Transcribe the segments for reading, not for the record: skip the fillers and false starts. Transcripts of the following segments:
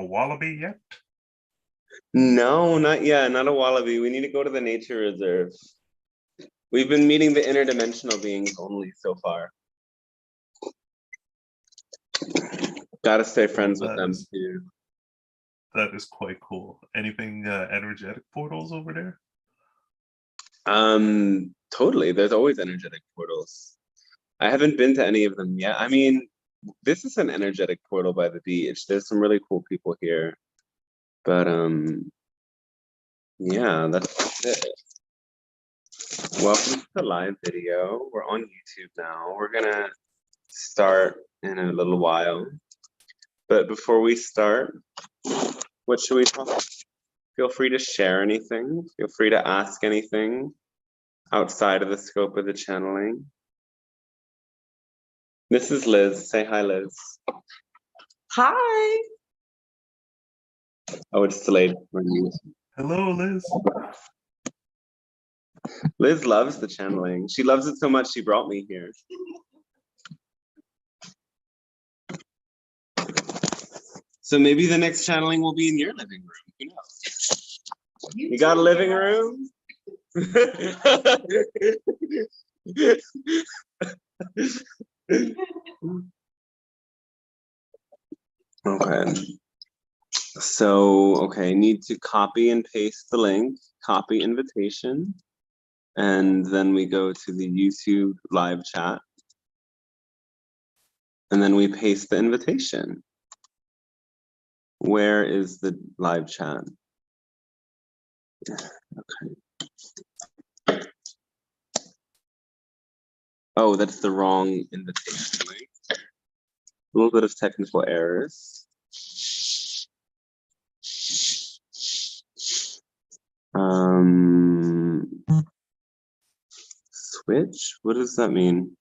wallaby yet? No, not yet. Not a wallaby. We need to go to the nature reserve. We've been meeting the interdimensional beings only so far. Gotta stay friends with them too. That is quite cool. Anything energetic portals over there? Totally. There's always energetic portals. I haven't been to any of them yet. I mean, this is an energetic portal by the beach. There's some really cool people here. But yeah, that's it. Welcome to the live video. We're on YouTube now. We're gonna start in a little while. But before we start, what should we talk about? Feel free to share anything. Feel free to ask anything outside of the scope of the channeling. This is Liz. Say hi, Liz. Hi. Oh, it's delayed. Hello, Liz. Liz loves the channeling. She loves it so much she brought me here. So maybe the next channeling will be in your living room. Who knows? You got a living room? Okay. So, okay, need to copy and paste the link, copy invitation, and then we go to the YouTube live chat. And then we paste the invitation. Where is the live chat? Okay. Oh, that's the wrong invitation link. A little bit of technical errors. Switch? What does that mean?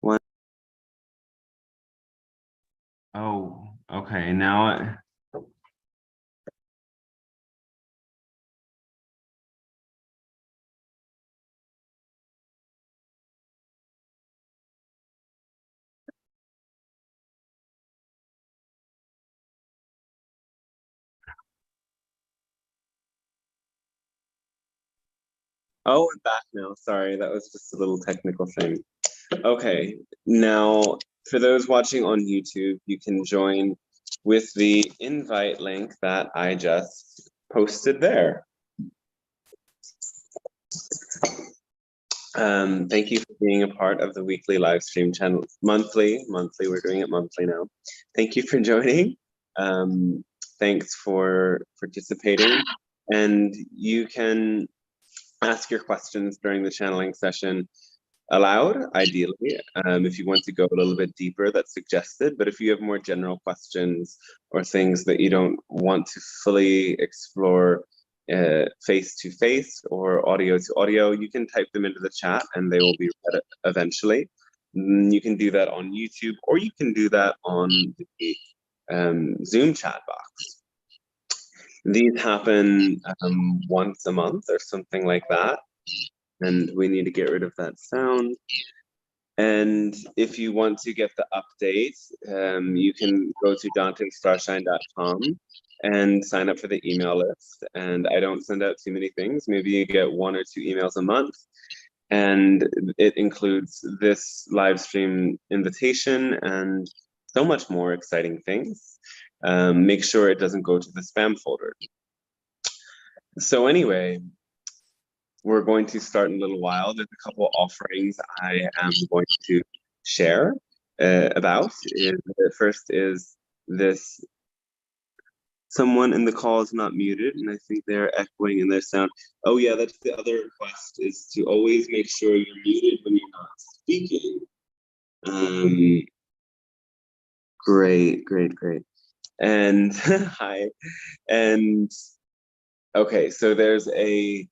What? Oh, okay, now oh, I'm back now. Sorry, that was just a little technical thing. Okay, now for those watching on YouTube, you can join with the invite link that I just posted there. Thank you for being a part of the weekly live stream channel. Monthly, we're doing it monthly now. Thank you for joining. Thanks for participating. And you can ask your questions during the channeling session aloud, ideally. If you want to go a little bit deeper, that's suggested. But if you have more general questions or things that you don't want to fully explore face-to-face or audio-to-audio, you can type them into the chat and they will be read eventually. You can do that on YouTube, or you can do that on the Zoom chat box. These happen once a month or something like that. And we need to get rid of that sound. And if you want to get the update, you can go to DanteStarshine.com and sign up for the email list. And I don't send out too many things. Maybe you get 1 or 2 emails a month. And it includes this live stream invitation and so much more exciting things. Make sure it doesn't go to the spam folder. So anyway, we're going to start in a little while. There's a couple offerings I am going to share about. The first is this. Someone in the call is not muted, and I think they're echoing in their sound. Oh yeah, that's the other request, is to always make sure you're muted when you're not speaking. Great. And hi. And okay, so there's a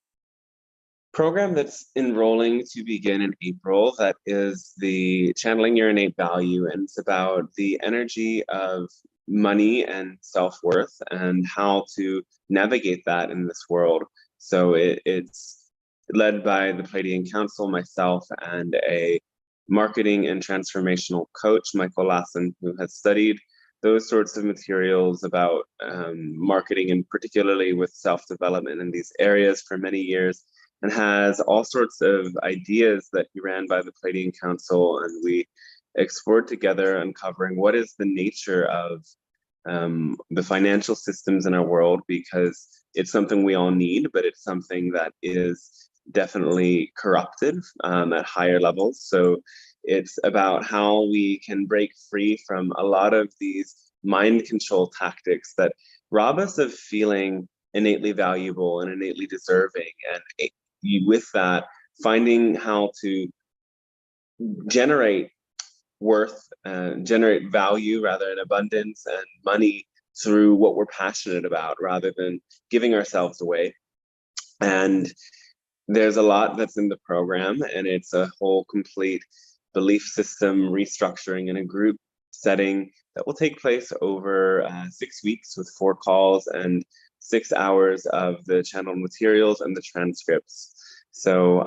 program that's enrolling to begin in April that is the Channeling Your Innate Value, and it's about the energy of money and self-worth and how to navigate that in this world. So it's led by the Pleiadian Council, myself, and a marketing and transformational coach, Michael Lassen, who has studied those sorts of materials about marketing, and particularly with self-development in these areas for many years, and has all sorts of ideas that he ran by the Pleiadian Council, and we explored together, uncovering what is the nature of the financial systems in our world, because it's something we all need, but it's something that is definitely corrupted at higher levels. So it's about how we can break free from a lot of these mind control tactics that rob us of feeling innately valuable and innately deserving. And with that, finding how to generate worth, generate value, rather in abundance and money, through what we're passionate about, rather than giving ourselves away. And there's a lot that's in the program, and it's a whole complete belief system restructuring in a group setting that will take place over 6 weeks, with 4 calls and 6 hours of the channel materials and the transcripts. So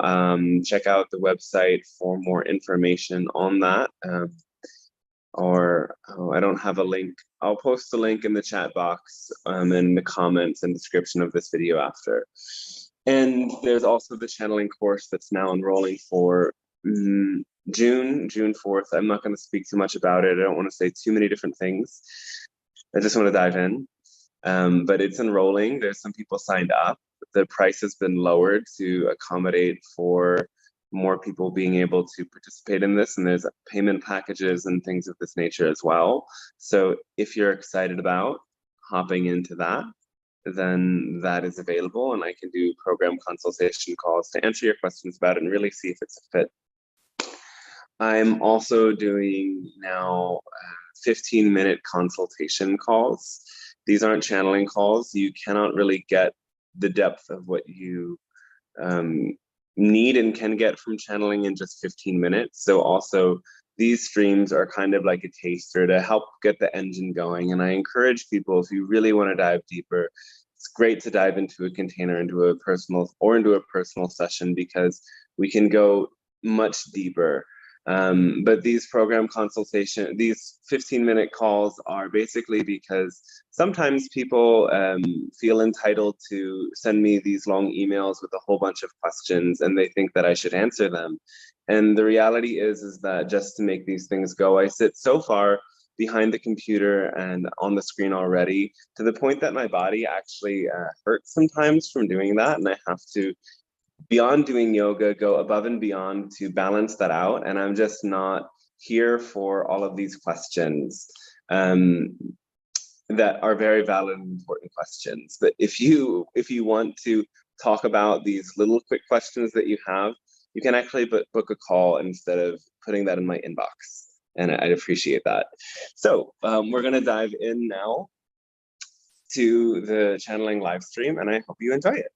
check out the website for more information on that. I don't have a link. I'll post the link in the chat box in the comments and description of this video after. And there's also the channeling course that's now enrolling for June 4th. I'm not going to speak too much about it. I don't want to say too many different things. I just want to dive in. But it's enrolling. There's some people signed up. The price has been lowered to accommodate for more people being able to participate in this, and there's payment packages and things of this nature as well. So if you're excited about hopping into that, then that is available, and I can do program consultation calls to answer your questions about it and really see if it's a fit. I'm also doing now 15-minute consultation calls. These aren't channeling calls. You cannot really get the depth of what you need and can get from channeling in just 15 minutes. So also, these streams are kind of like a taster to help get the engine going. And I encourage people, if you really want to dive deeper, it's great to dive into a container, into a personal session, because we can go much deeper. But these program consultation, these 15-minute calls are basically because sometimes people feel entitled to send me these long emails with a whole bunch of questions, and they think that I should answer them. And the reality is that just to make these things go, I sit so far behind the computer and on the screen already, to the point that my body actually hurts sometimes from doing that, and I have to, beyond doing yoga, go above and beyond to balance that out. And I'm just not here for all of these questions that are very valid and important questions. But if you want to talk about these little quick questions that you have, you can actually book a call instead of putting that in my inbox. And I'd appreciate that. So we're going to dive in now to the channeling live stream, and I hope you enjoy it.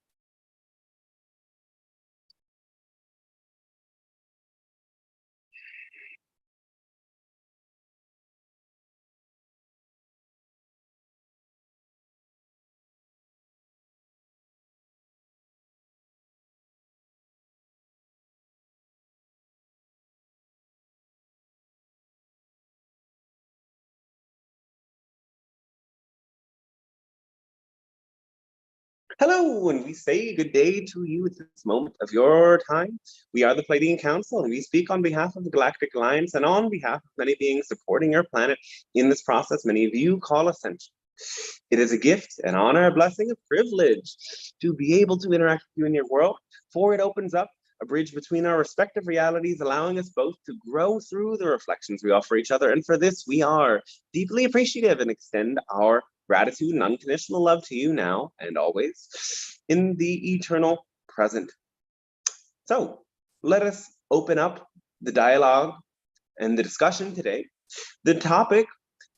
Hello, and we say good day to you at this moment of your time. We are the Pleiadian Council, and we speak on behalf of the Galactic Alliance and on behalf of many beings supporting our planet in this process many of you call ascension. It is a gift, an honor, a blessing, a privilege to be able to interact with you in your world, for it opens up a bridge between our respective realities, allowing us both to grow through the reflections we offer each other. And for this, we are deeply appreciative and extend our gratitude and unconditional love to you now and always in the eternal present. So let us open up the dialogue and the discussion today. The topic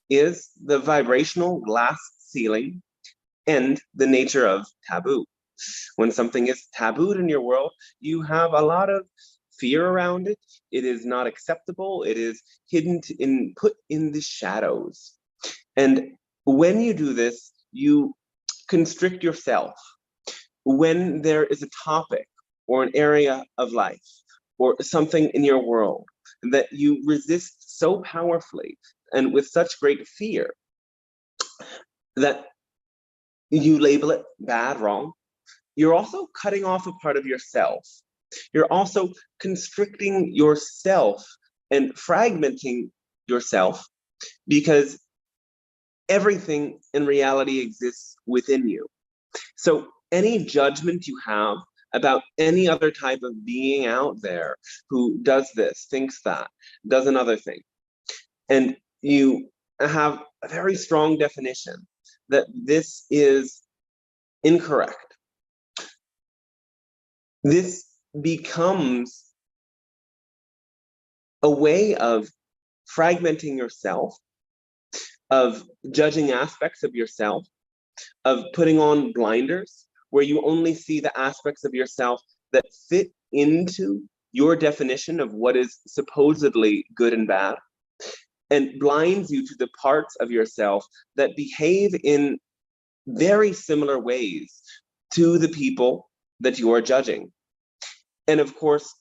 is the vibrational glass ceiling and the nature of taboo. When something is tabooed in your world, you have a lot of fear around it. It is not acceptable. It is hidden put in the shadows. And when you do this, you constrict yourself. When there is a topic or an area of life or something in your world that you resist so powerfully and with such great fear, that you label it bad, wrong, you're also cutting off a part of yourself. You're also constricting yourself and fragmenting yourself, because everything in reality exists within you. So any judgment you have about any other type of being out there who does this, thinks that, does another thing, and you have a very strong definition that this is incorrect, this becomes a way of fragmenting yourself, of judging aspects of yourself, of putting on blinders where you only see the aspects of yourself that fit into your definition of what is supposedly good and bad, and blinds you to the parts of yourself that behave in very similar ways to the people that you are judging. And of course,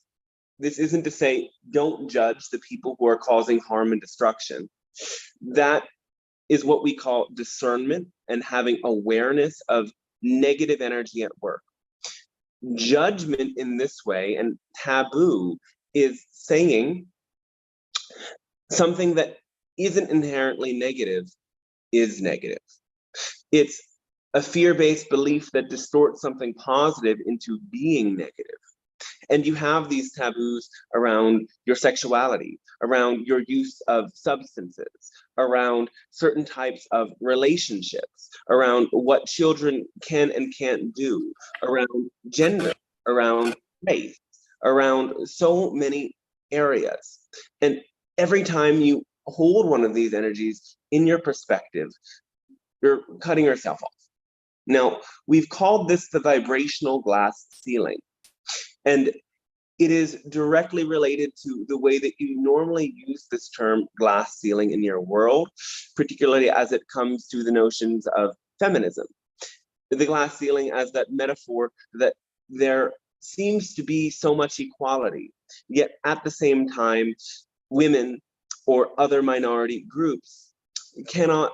this isn't to say don't judge the people who are causing harm and destruction. That is what we call discernment and having awareness of negative energy at work. Judgment in this way, and taboo, is saying something that isn't inherently negative is negative. It's a fear-based belief that distorts something positive into being negative. And you have these taboos around your sexuality, around your use of substances, around certain types of relationships, around what children can and can't do, around gender, around race, around so many areas. And every time you hold one of these energies in your perspective, you're cutting yourself off. Now, we've called this the vibrational glass ceiling. And it is directly related to the way that you normally use this term glass ceiling in your world, particularly as it comes to the notions of feminism. The glass ceiling as that metaphor that there seems to be so much equality, yet at the same time, women or other minority groups cannot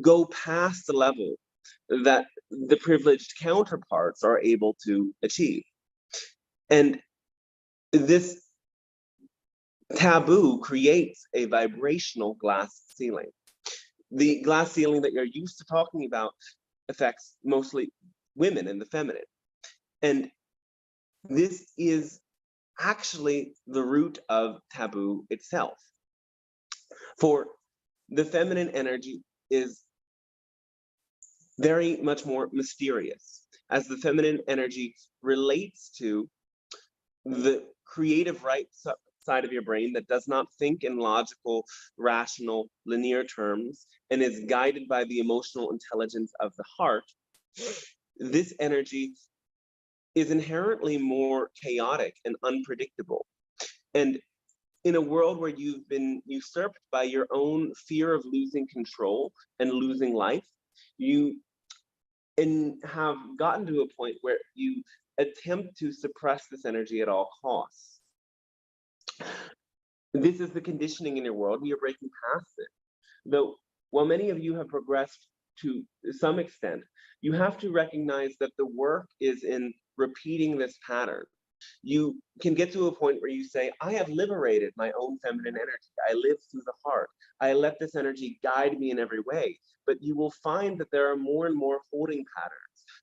go past the level that the privileged counterparts are able to achieve. And this taboo creates a vibrational glass ceiling. The glass ceiling that you're used to talking about affects mostly women and the feminine. And this is actually the root of taboo itself. For the feminine energy is very much more mysterious, as the feminine energy relates to the creative right side of your brain that does not think in logical, rational, linear terms and is guided by the emotional intelligence of the heart. This energy is inherently more chaotic and unpredictable. And in a world where you've been usurped by your own fear of losing control and losing life, you have gotten to a point where you attempt to suppress this energy at all costs. This is the conditioning in your world. We are breaking past it. Though, while many of you have progressed to some extent, you have to recognize that the work is in repeating this pattern. You can get to a point where you say, I have liberated my own feminine energy. I live through the heart. I let this energy guide me in every way. But you will find that there are more and more holding patterns.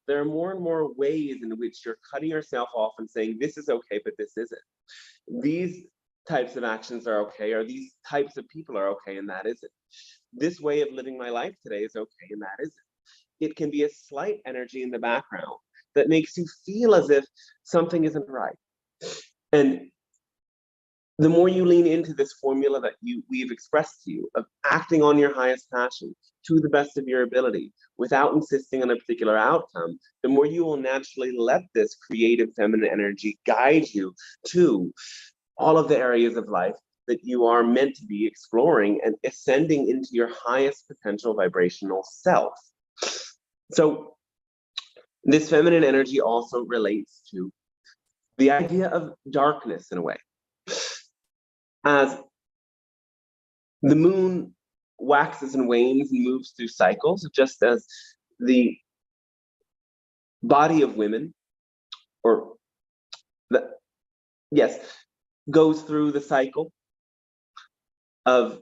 There are more and more ways in which you're cutting yourself off and saying, this is okay, but this isn't. These types of actions are okay, or these types of people are okay, and that isn't. This way of living my life today is okay, and that isn't. It can be a slight energy in the background that makes you feel as if something isn't right. And the more you lean into this formula that we've expressed to you of acting on your highest passion to the best of your ability without insisting on a particular outcome, the more you will naturally let this creative feminine energy guide you to all of the areas of life that you are meant to be exploring and ascending into your highest potential vibrational self. So this feminine energy also relates to the idea of darkness in a way. As the moon waxes and wanes and moves through cycles, just as the body of women, or goes through the cycle of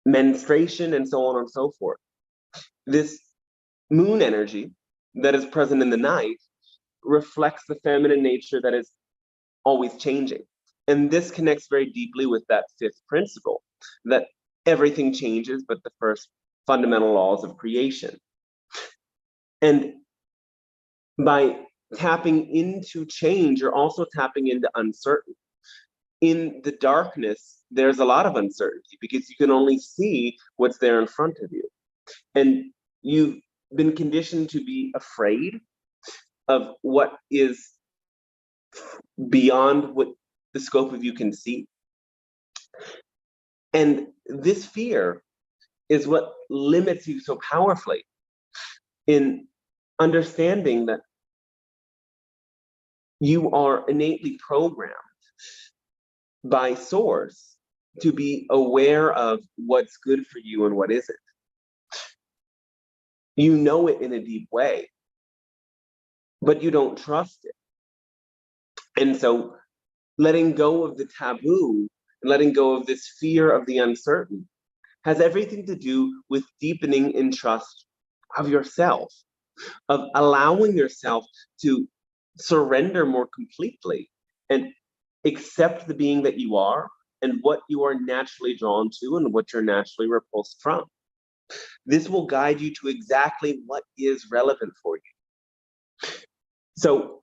menstruation and so on and so forth. This moon energy that is present in the night reflects the feminine nature that is always changing. And this connects very deeply with that fifth principle, that everything changes but the first fundamental laws of creation. And by tapping into change, you're also tapping into uncertainty. In the darkness, there's a lot of uncertainty because you can only see what's there in front of you. And you've been conditioned to be afraid of what is beyond what the scope of you can see. And this fear is what limits you so powerfully in understanding that you are innately programmed by source to be aware of what's good for you and what isn't. You know it in a deep way, but you don't trust it. And so letting go of the taboo, and letting go of this fear of the uncertain, has everything to do with deepening in trust of yourself, of allowing yourself to surrender more completely and accept the being that you are and what you are naturally drawn to and what you're naturally repulsed from. This will guide you to exactly what is relevant for you. So,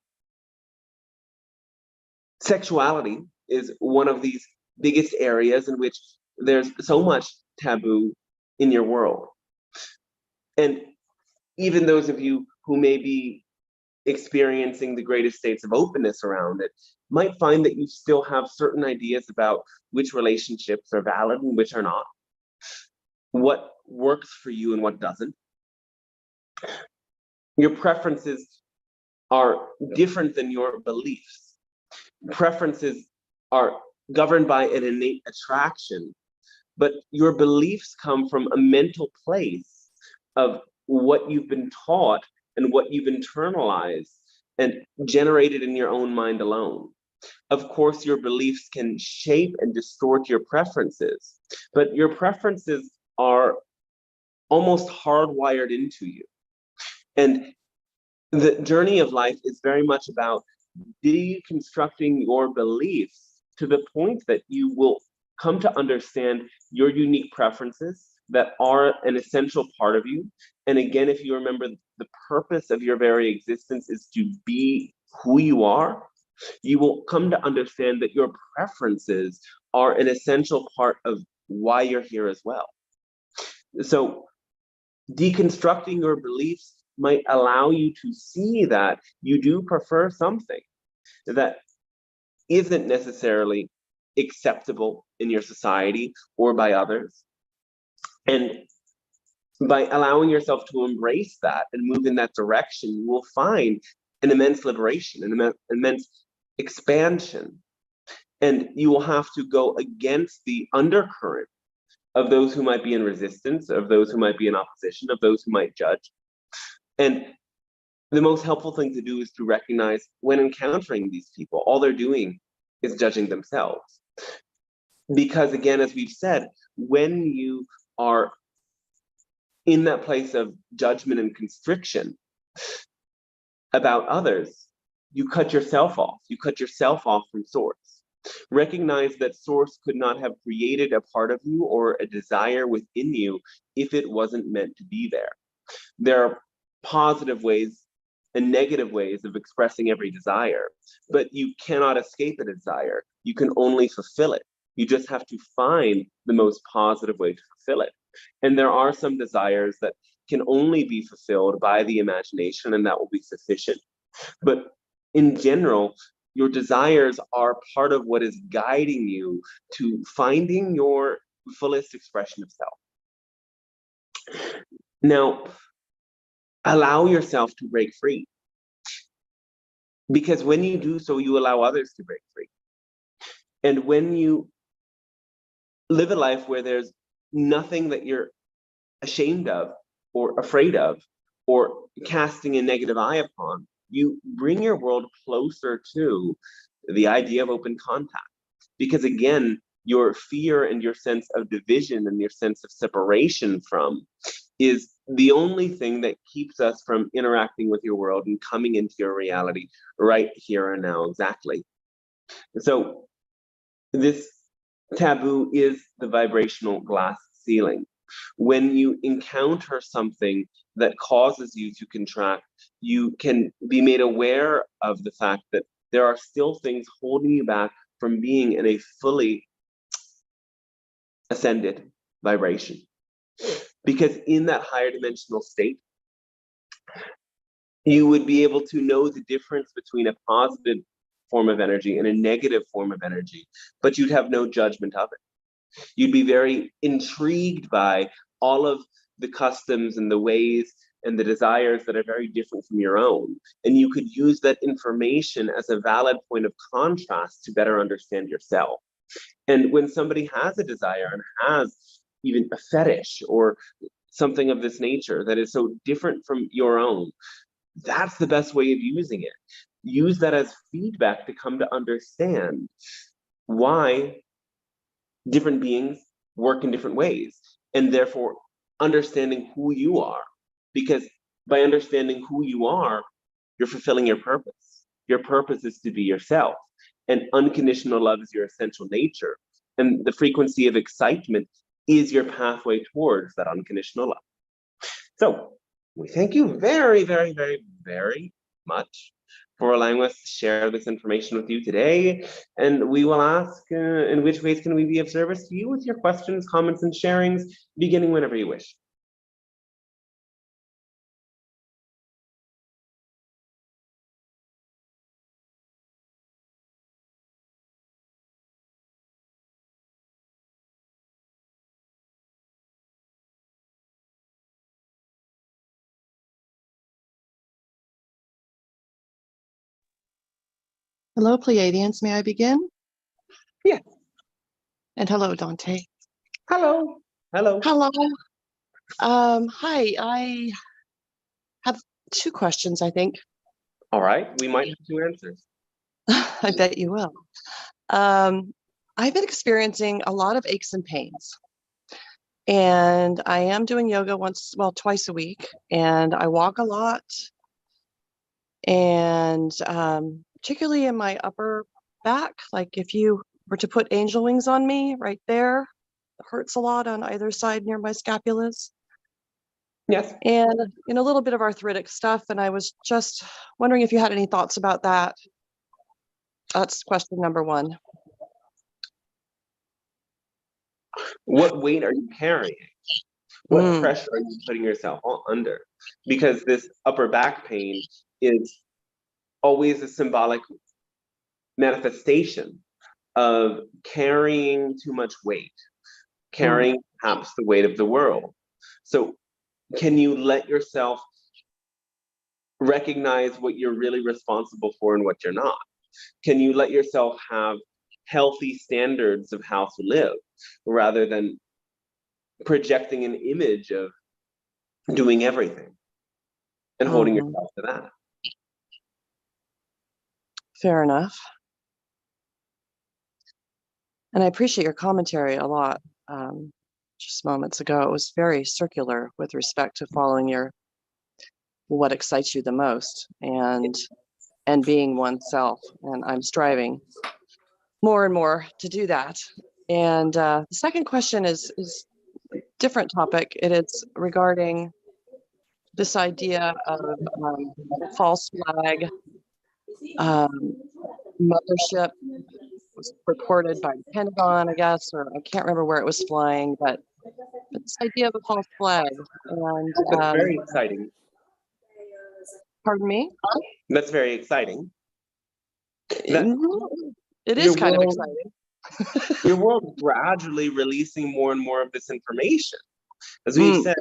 sexuality is one of these biggest areas in which there's so much taboo in your world. And even those of you who may be experiencing the greatest states of openness around it might find that you still have certain ideas about which relationships are valid and which are not, what works for you and what doesn't. Your preferences are different than your beliefs. Preferences are governed by an innate attraction, but your beliefs come from a mental place of what you've been taught and what you've internalized and generated in your own mind alone. Of course, your beliefs can shape and distort your preferences, but your preferences are almost hardwired into you. And the journey of life is very much about deconstructing your beliefs to the point that you will come to understand your unique preferences that are an essential part of you. And again, if you remember, the purpose of your very existence is to be who you are, you will come to understand that your preferences are an essential part of why you're here as well. So deconstructing your beliefs might allow you to see that you do prefer something that isn't necessarily acceptable in your society or by others. And by allowing yourself to embrace that and move in that direction, you will find an immense liberation, an immense expansion. And you will have to go against the undercurrent of those who might be in resistance, of those who might be in opposition, of those who might judge. And the most helpful thing to do is to recognize when encountering these people, all they're doing is judging themselves. Because again, as we've said, when you are in that place of judgment and constriction about others, you cut yourself off. You cut yourself off from source. Recognize that source could not have created a part of you or a desire within you if it wasn't meant to be there. There are positive ways and negative ways of expressing every desire, but you cannot escape a desire. You can only fulfill it. You just have to find the most positive way to fulfill it. And there are some desires that can only be fulfilled by the imagination, and that will be sufficient. But in general, your desires are part of what is guiding you to finding your fullest expression of self. Now, allow yourself to break free. Because when you do so, you allow others to break free. And when you live a life where there's nothing that you're ashamed of or afraid of or casting a negative eye upon. You bring your world closer to the idea of open contact. Because again, your fear and your sense of division and your sense of separation from is the only thing that keeps us from interacting with your world and coming into your reality right here and now, exactly. So this taboo is the vibrational glass ceiling. When you encounter something that causes you to contract, you can be made aware of the fact that there are still things holding you back from being in a fully ascended vibration. Because in that higher dimensional state, you would be able to know the difference between a positive form of energy and a negative form of energy, but you'd have no judgment of it. You'd be very intrigued by all of the customs and the ways and the desires that are very different from your own. And you could use that information as a valid point of contrast to better understand yourself. And when somebody has a desire and has even a fetish or something of this nature that is so different from your own, that's the best way of using it. Use that as feedback to come to understand why different beings work in different ways, and therefore understanding who you are. Because by understanding who you are, you're fulfilling your purpose. Your purpose is to be yourself, and unconditional love is your essential nature. And the frequency of excitement is your pathway towards that unconditional love. So we thank you very, very, very, very much for allowing us to share this information with you today. And we will ask in which ways can we be of service to you with your questions, comments, and sharings, beginning whenever you wish. Hello, Pleiadians. May I begin? Yeah. And hello, Dante. Hello. Hello. Hello. Hi. I have 2 questions, I think. All right. We might have 2 answers. I bet you will. I've been experiencing a lot of aches and pains. And I am doing yoga twice a week. And I walk a lot. And particularly in my upper back, like if you were to put angel wings on me right there, it hurts a lot on either side near my scapulas. Yes. And a little bit of arthritic stuff. And I was just wondering if you had any thoughts about that. That's question number 1. What weight are you carrying? What pressure are you putting yourself under? Because this upper back pain is always a symbolic manifestation of carrying too much weight, carrying perhaps the weight of the world. So can you let yourself recognize what you're really responsible for and what you're not? Can you let yourself have healthy standards of how to live rather than projecting an image of doing everything and holding yourself to that? Fair enough. And I appreciate your commentary a lot. Just moments ago, it was very circular with respect to following what excites you the most and being oneself. And I'm striving more and more to do that. And the second question is a different topic. It is regarding this idea of false flag mothership. Was reported by the Pentagon, I guess, or I can't remember where it was flying, but this idea of a false flag. And that's very exciting. Pardon me? That's very exciting. It is kind of exciting. Your world gradually releasing more and more of this information. As we've said,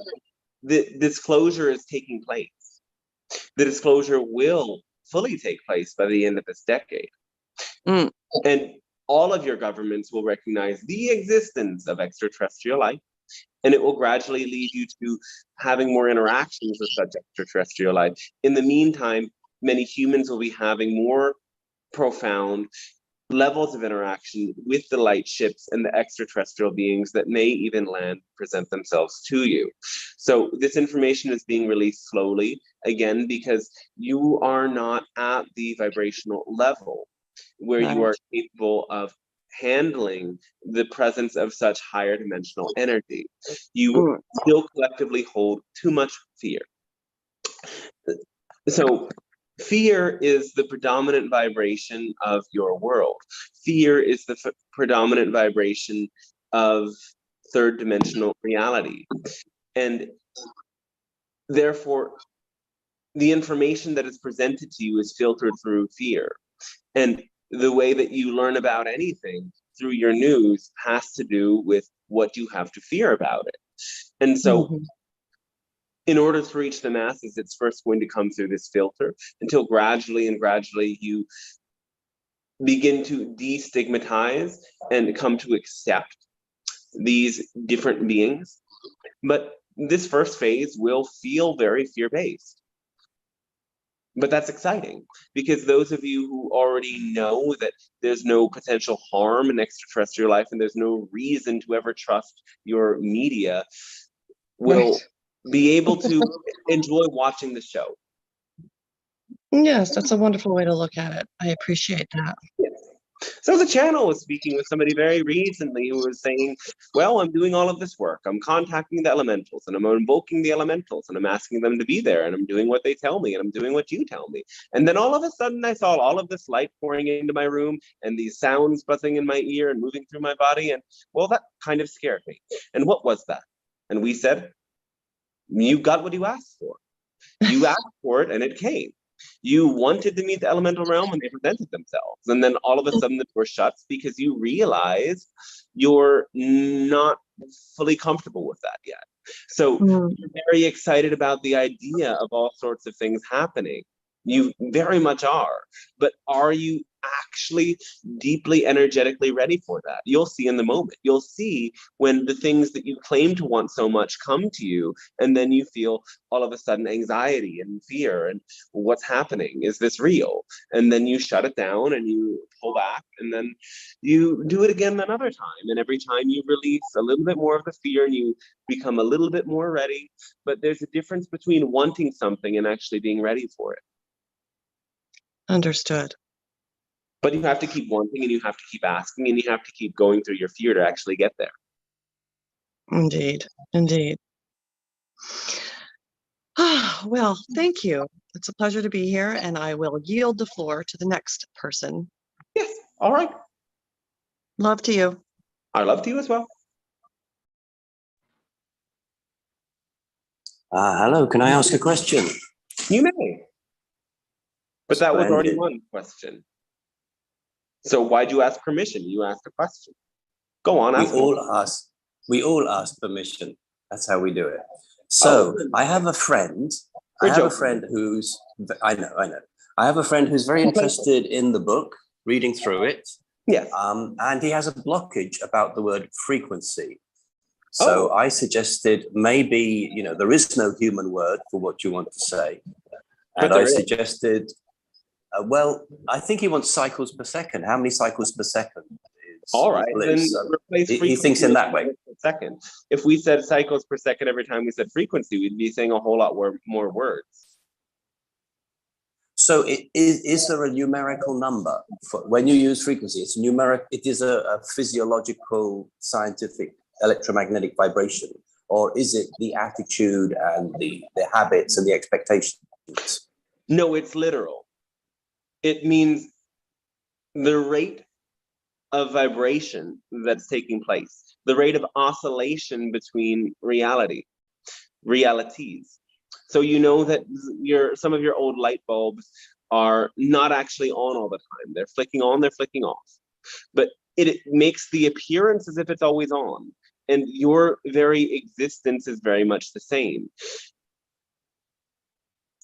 the disclosure is taking place. The disclosure will fully take place by the end of this decade. And all of your governments will recognize the existence of extraterrestrial life And it will gradually lead you to having more interactions with such extraterrestrial life. In the meantime, many humans will be having more profound levels of interaction with the light ships and the extraterrestrial beings that may even land, present themselves to you. So this information is being released slowly, again, because you are not at the vibrational level where you are capable of handling the presence of such higher dimensional energy. You still collectively hold too much fear. So fear is the predominant vibration of your world. Fear is the predominant vibration of third dimensional reality. And therefore, the information that is presented to you is filtered through fear. And the way that you learn about anything through your news has to do with what you have to fear about it. And so in order to reach the masses, it's first going to come through this filter until gradually you begin to destigmatize and come to accept these different beings. But this first phase will feel very fear-based. But that's exciting, because those of you who already know that there's no potential harm in extraterrestrial life and there's no reason to ever trust your media will be able to enjoy watching the show. Yes, that's a wonderful way to look at it. I appreciate that. Yes. So the channel was speaking with somebody very recently who was saying, well, I'm doing all of this work. I'm contacting the elementals and I'm invoking the elementals and I'm asking them to be there and I'm doing what they tell me and I'm doing what you tell me. And then all of a sudden I saw all of this light pouring into my room and these sounds buzzing in my ear and moving through my body. And well, that kind of scared me. And what was that? And we said, you got what you asked for. You asked for it and it came. You wanted to meet the elemental realm and they presented themselves. And then all of a sudden the door shuts because you realize you're not fully comfortable with that yet. So you're very excited about the idea of all sorts of things happening. You very much are. But are you actually deeply energetically ready for that? You'll see in the moment. You'll see when the things that you claim to want so much come to you, and then you feel all of a sudden anxiety and fear and what's happening? Is this real? And then you shut it down and you pull back, and then you do it again another time. And every time you release a little bit more of the fear and you become a little bit more ready. But there's a difference between wanting something and actually being ready for it. Understood. But you have to keep wanting and you have to keep asking and you have to keep going through your fear to actually get there. Indeed. Indeed. Well, thank you. It's a pleasure to be here, and I will yield the floor to the next person. Yes. All right. Love to you. I love to you as well. Hello, can I ask a question? You may. But that was already Splendid. one question. So why'd you ask permission? You asked a question. Go on, ask. We all ask permission. That's how we do it. So I have a friend. I have a friend who's I know. I have a friend who's very interested in the book, reading through it. Yes. And he has a blockage about the word frequency. So I suggested maybe, there is no human word for what you want to say. And I suggested, well, I think he wants cycles per second. How many cycles per second? All right, then replace frequency. He thinks in that way. Per second. If we said cycles per second every time we said frequency, we'd be saying a whole lot more words. So is there a numerical number for when you use frequency? It's numeric. It is a physiological, scientific electromagnetic vibration, or is it the attitude and the habits and the expectations? No, it's literal. It means the rate of vibration that's taking place, the rate of oscillation between realities. So you know that some of your old light bulbs are not actually on all the time. They're flicking on, they're flicking off. But it makes the appearance as if it's always on. And your very existence is very much the same.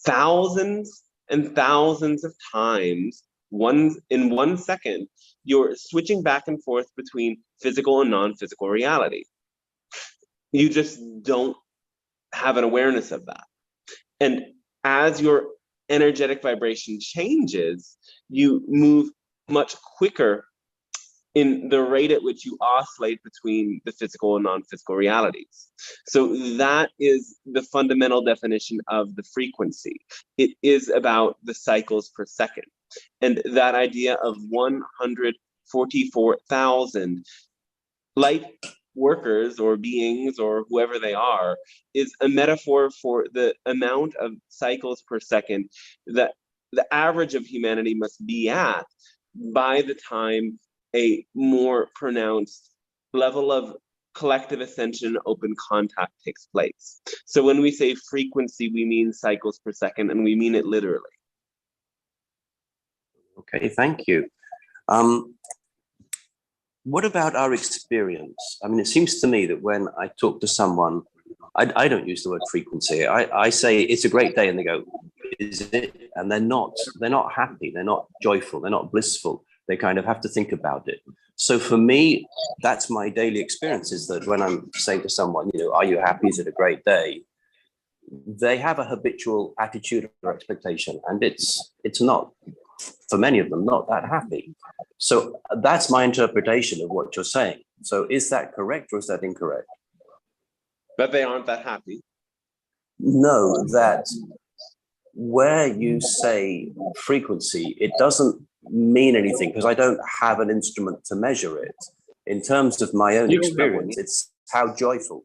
Thousands and thousands of times, in 1 second, you're switching back and forth between physical and non-physical reality. You just don't have an awareness of that. And as your energetic vibration changes, you move much quicker in the rate at which you oscillate between the physical and non-physical realities. So that is the fundamental definition of the frequency. It is about the cycles per second. And that idea of 144,000 light workers or beings or whoever they are is a metaphor for the amount of cycles per second that the average of humanity must be at by the time a more pronounced level of collective ascension, open contact takes place. So when we say frequency, we mean cycles per second, and we mean it literally. Okay, thank you. What about our experience? I mean, it seems to me that when I talk to someone, I don't use the word frequency. I say it's a great day, and they go, "Is it?" And they're not happy. They're not joyful. They're not blissful. They kind of have to think about it. So for me, that's my daily experience, is that when I'm saying to someone, you know, are you happy? Is it a great day? They have a habitual attitude or expectation, and it's not, for many of them, not that happy. So that's my interpretation of what you're saying. So is that correct or is that incorrect? But they aren't that happy. No, that where you say frequency, it doesn't mean anything because I don't have an instrument to measure it. In terms of my own experience, it's how joyful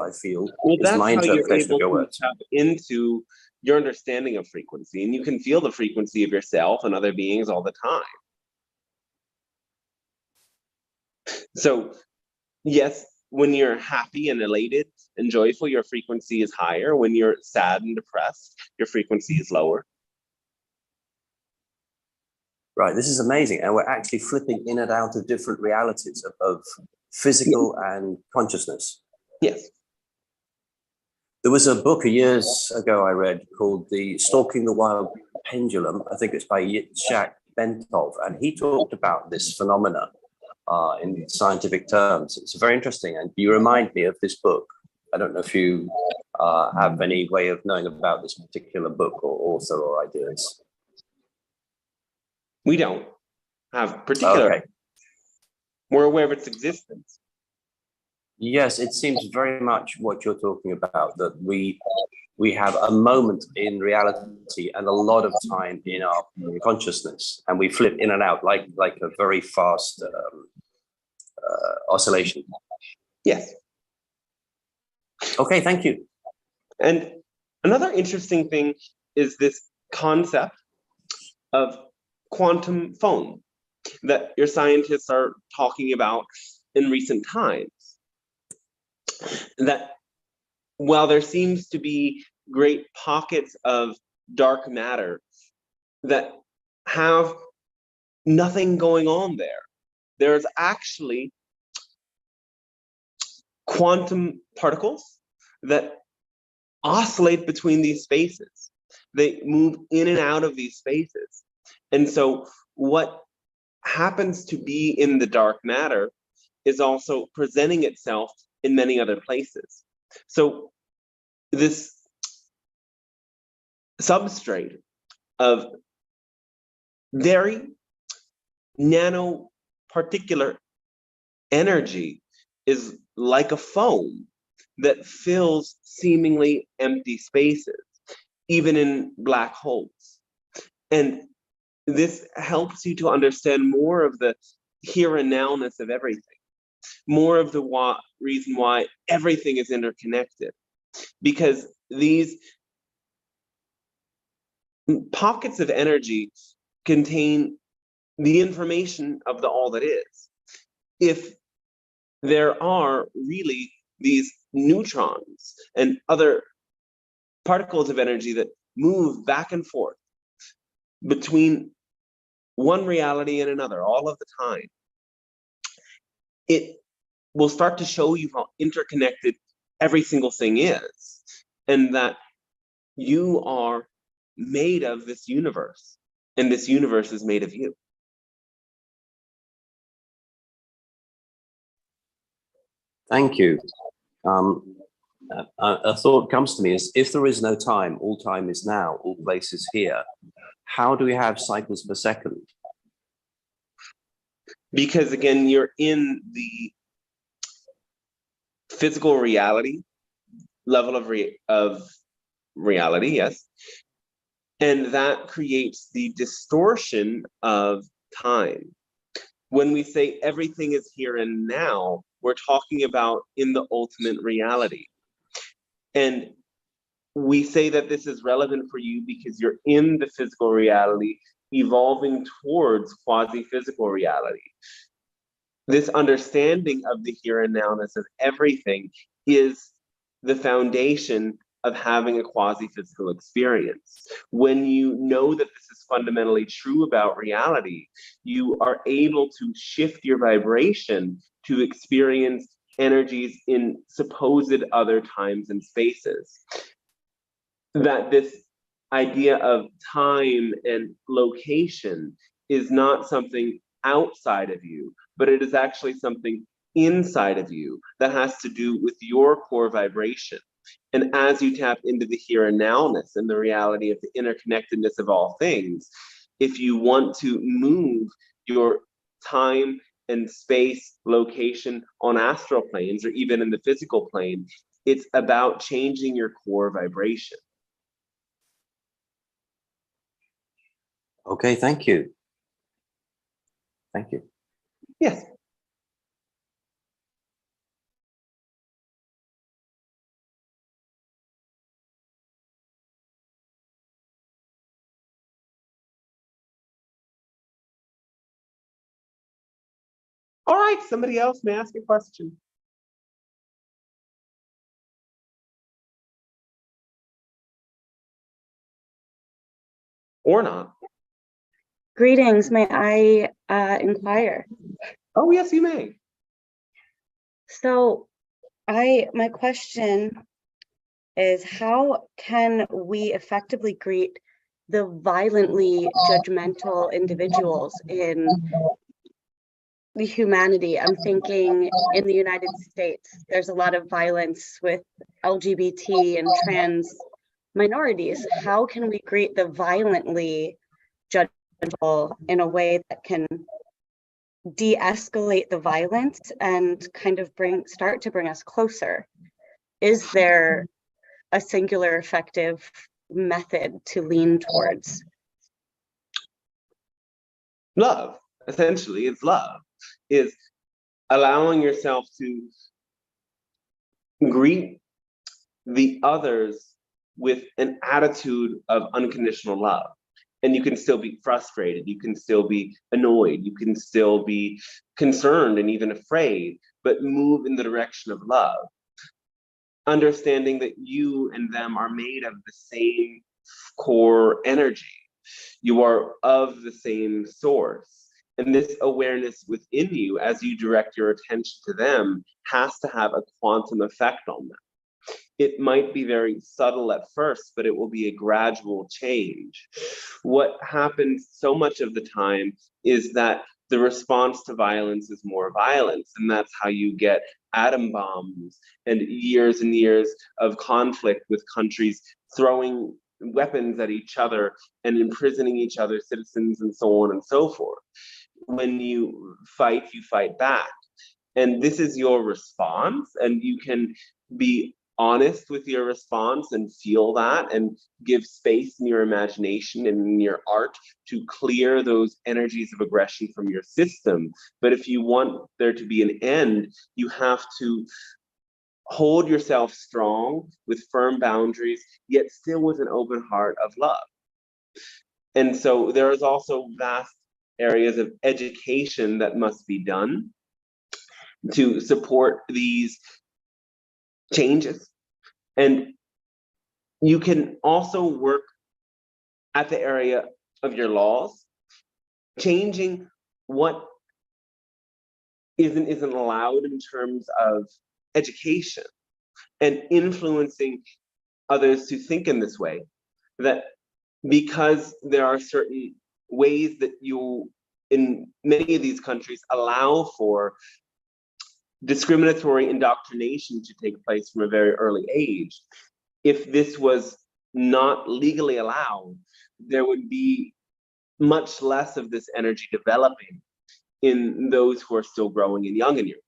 I feel. Well, is my interpretation of your words. Tap into your understanding of frequency, and you can feel the frequency of yourself and other beings all the time. So yes, when you're happy and elated and joyful, your frequency is higher. When you're sad and depressed, your frequency is lower. Right, this is amazing. And we're actually flipping in and out of different realities of physical and consciousness. Yes. There was a book years ago I read called The Stalking the Wild Pendulum. I think it's by Yitzhak Bentov. And he talked about this phenomena in scientific terms. It's very interesting. And you remind me of this book. I don't know if you have any way of knowing about this particular book or author or ideas. We don't have particular. Okay. We're aware of its existence. Yes, it seems very much what you're talking about, that we have a moment in reality and a lot of time in our consciousness, and we flip in and out like a very fast oscillation. Yes. Okay, thank you. And another interesting thing is this concept of quantum foam that your scientists are talking about in recent times. That while there seems to be great pockets of dark matter that have nothing going on there, there's actually quantum particles that oscillate between these spaces. They move in and out of these spaces. And so what happens to be in the dark matter is also presenting itself in many other places. So this substrate of very nanoparticular energy is like a foam that fills seemingly empty spaces, even in black holes. And this helps you to understand more of the here and now-ness of everything, more of the reason why everything is interconnected, because these pockets of energy contain the information of the all that is. If there are really these neutrons and other particles of energy that move back and forth between one reality and another all of the time, it will start to show you how interconnected every single thing is, and that you are made of this universe, and this universe is made of you. Thank you. A thought comes to me is, if there is no time, all time is now, all place is here, how do we have cycles per second? Because again, you're in the physical reality level of reality, yes. And that creates the distortion of time. When we say everything is here and now, we're talking about in the ultimate reality. And we say that this is relevant for you because you're in the physical reality, evolving towards quasi-physical reality. This understanding of the here and nowness of everything is the foundation of having a quasi-physical experience. When you know that this is fundamentally true about reality, you are able to shift your vibration to experience energies in supposed other times and spaces. That this idea of time and location is not something outside of you, but it is actually something inside of you that has to do with your core vibration. And as you tap into the here and nowness and the reality of the interconnectedness of all things, if you want to move your time and space location on astral planes or even in the physical plane, it's about changing your core vibration. Okay, thank you. Thank you. Yes. All right, somebody else may ask a question. Or not. Greetings, may I inquire? Oh, yes, you may. So my question is, how can we effectively greet the violently judgmental individuals in the humanity? I'm thinking in the United States, there's a lot of violence with LGBT and trans minorities. How can we greet the violently judgmental in a way that can de-escalate the violence and kind of start to bring us closer? Is there a singular effective method to lean towards? Love, essentially, it's love. Is allowing yourself to greet the others with an attitude of unconditional love. And you can still be frustrated, you can still be annoyed, you can still be concerned and even afraid, but move in the direction of love. Understanding that you and them are made of the same core energy. You are of the same source. And this awareness within you, as you direct your attention to them, has to have a quantum effect on them. It might be very subtle at first, but it will be a gradual change. What happens so much of the time is that the response to violence is more violence, and that's how you get atom bombs and years of conflict with countries throwing weapons at each other and imprisoning each other's citizens and so on and so forth. When you fight back. And this is your response, and you can be honest with your response and feel that and give space in your imagination and in your art to clear those energies of aggression from your system. But if you want there to be an end, you have to hold yourself strong with firm boundaries, yet still with an open heart of love. And so there is also vast areas of education that must be done to support these changes. And you can also work at the area of your laws, changing what isn't allowed in terms of education and influencing others to think in this way, that because there are certain ways that you, in many of these countries, allow for discriminatory indoctrination to take place from a very early age. If this was not legally allowed, there would be much less of this energy developing in those who are still growing and young in Europe.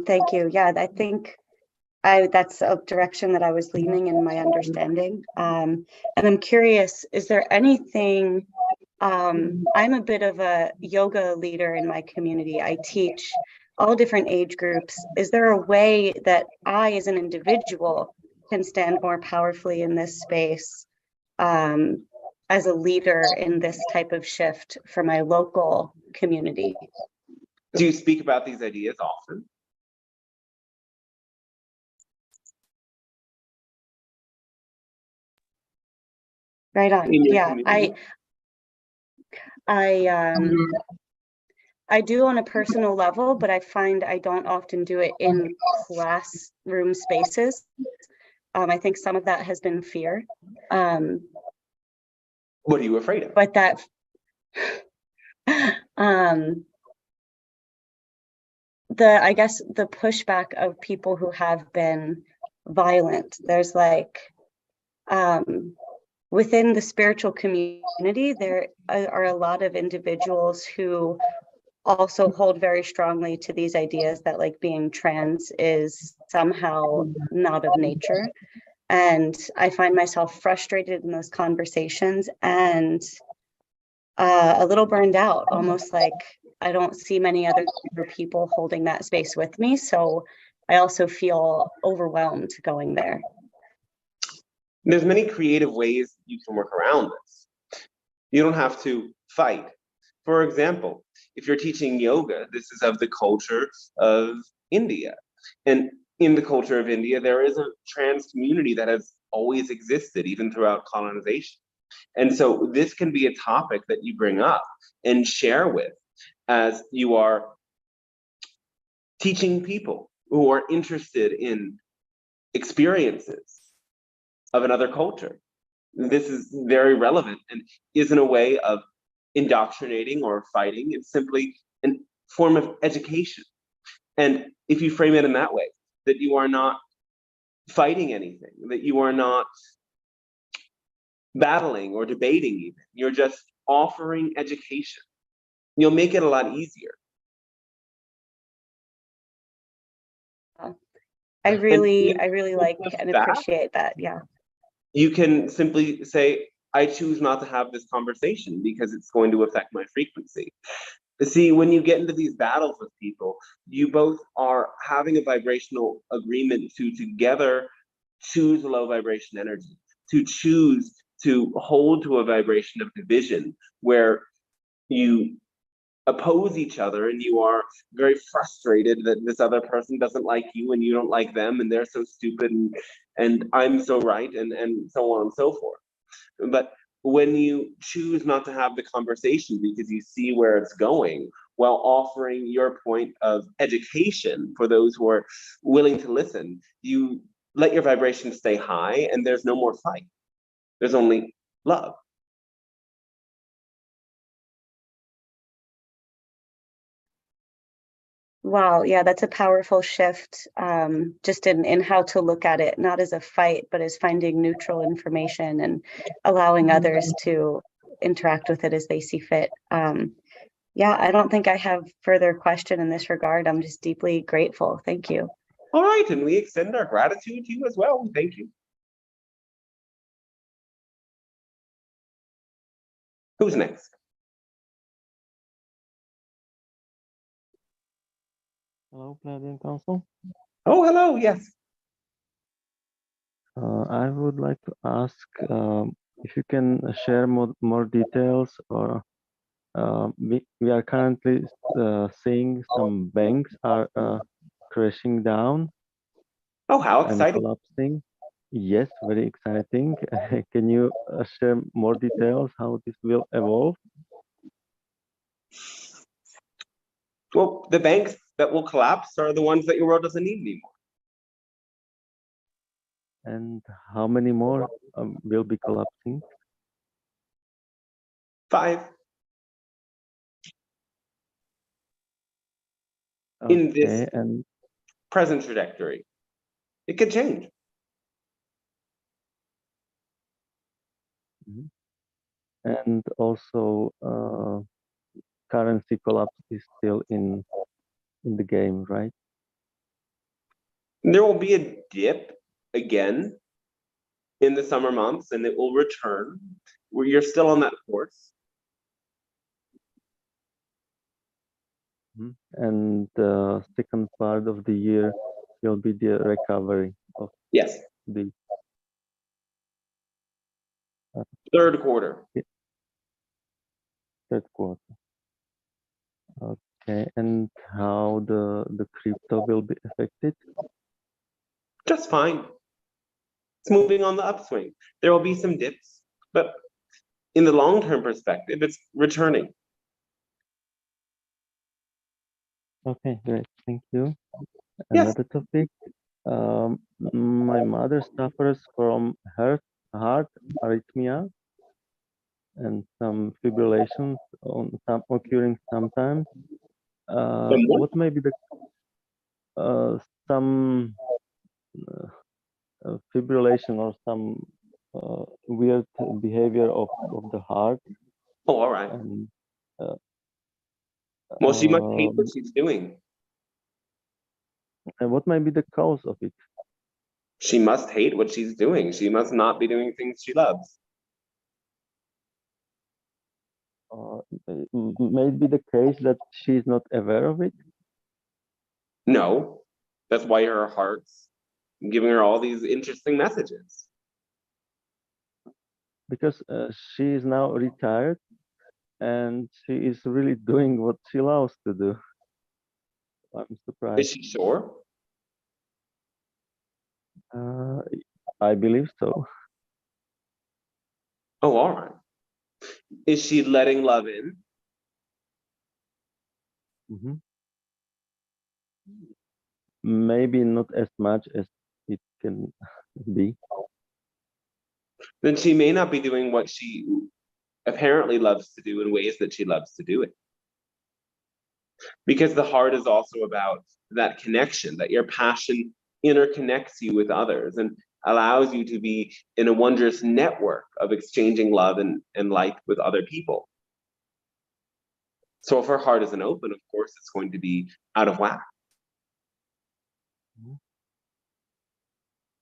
Thank you. Yeah, I think that's a direction that I was leaning in my understanding. And I'm curious, is there anything, I'm a bit of a yoga leader in my community. I teach all different age groups. Is there a way that I, as an individual, can stand more powerfully in this space as a leader in this type of shift for my local community? Do you speak about these ideas often? Right on. In your Yeah, community? I do on a personal level, but I find I don't often do it in classroom spaces. I think some of that has been fear. What are you afraid of? But that I guess the pushback of people who have been violent, there's like within the spiritual community, there are a lot of individuals who also hold very strongly to these ideas that like being trans is somehow not of nature. And I find myself frustrated in those conversations and a little burned out, almost like I don't see many other people holding that space with me. So I also feel overwhelmed going there. There's many creative ways you can work around this. You don't have to fight. For example, if you're teaching yoga, this is of the culture of India. And in the culture of India, there is a trans community that has always existed, even throughout colonization. And so this can be a topic that you bring up and share with as you are teaching people who are interested in experiences of another culture. This is very relevant and isn't a way of indoctrinating or fighting. It's simply a form of education. And if you frame it in that way, that you are not fighting anything, that you are not battling or debating even, you're just offering education, you'll make it a lot easier. I really like and appreciate that. Yeah. You can simply say, I choose not to have this conversation because it's going to affect my frequency. See, when you get into these battles with people, you both are having a vibrational agreement to together choose a low vibration energy, to choose to hold to a vibration of division where you oppose each other and you are very frustrated that this other person doesn't like you and you don't like them and they're so stupid and I'm so right and so on and so forth. But when you choose not to have the conversation because you see where it's going while offering your point of education for those who are willing to listen, you let your vibration stay high and there's no more fight. There's only love. Wow. Yeah, that's a powerful shift just in how to look at it, not as a fight, but as finding neutral information and allowing others to interact with it as they see fit. Yeah, I don't think I have further question in this regard. I'm just deeply grateful. Thank you. All right, and we extend our gratitude to you as well. Thank you. Who's next? Hello, Pleiadian Council. Oh, hello, yes. I would like to ask if you can share more details, or we are currently seeing some banks are crashing down. Oh, how and exciting. collapsing. Yes, very exciting. Can you share more details how this will evolve? Well, the banks that will collapse are the ones that your world doesn't need anymore. And how many more will be collapsing? 5. In this Okay, and present trajectory. It could change. and also currency collapse is still in the game, right? There will be a dip again in the summer months, and it will return where you're still on that course. And the second part of the year will be the recovery of Yes, the third quarter. third quarter. Okay, and how the crypto will be affected? Just fine. It's moving on the upswing. There will be some dips, but in the long-term perspective, it's returning. Okay, great, thank you. Yes. Another topic. My mother suffers from heart arrhythmia and some fibrillations occurring sometimes. What may be the some fibrillation or some weird behavior of the heart? Oh, all right. And, Well, she must hate what she's doing. and what may be the cause of it? She must hate what she's doing. She must not be doing things she loves. May it be the case that she's not aware of it? No, that's why her heart's giving her all these interesting messages. Because she is now retired and she is really doing what she loves to do. I'm surprised. Is she sure? I believe so. Oh, all right. Is she letting love in? Maybe not as much as it can be. Then she may not be doing what she apparently loves to do in ways that she loves to do it. Because the heart is also about that connection, that your passion interconnects you with others and allows you to be in a wondrous network of exchanging love and light with other people. So if her heart isn't open, of course, it's going to be out of whack.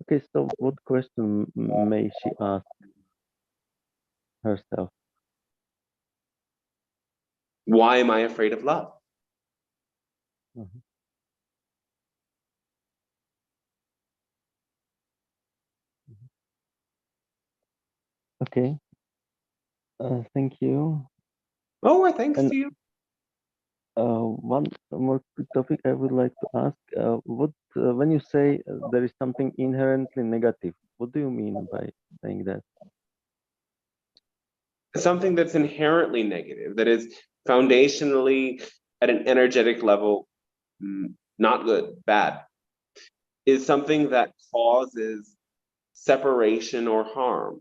Okay, so what question may she ask herself? Why am I afraid of love? Okay, thank you. Oh, thanks And to you. one more quick topic I would like to ask. What when you say there is something inherently negative, what do you mean by saying that? Something that's inherently negative, that is foundationally at an energetic level, not good, bad, is something that causes separation or harm.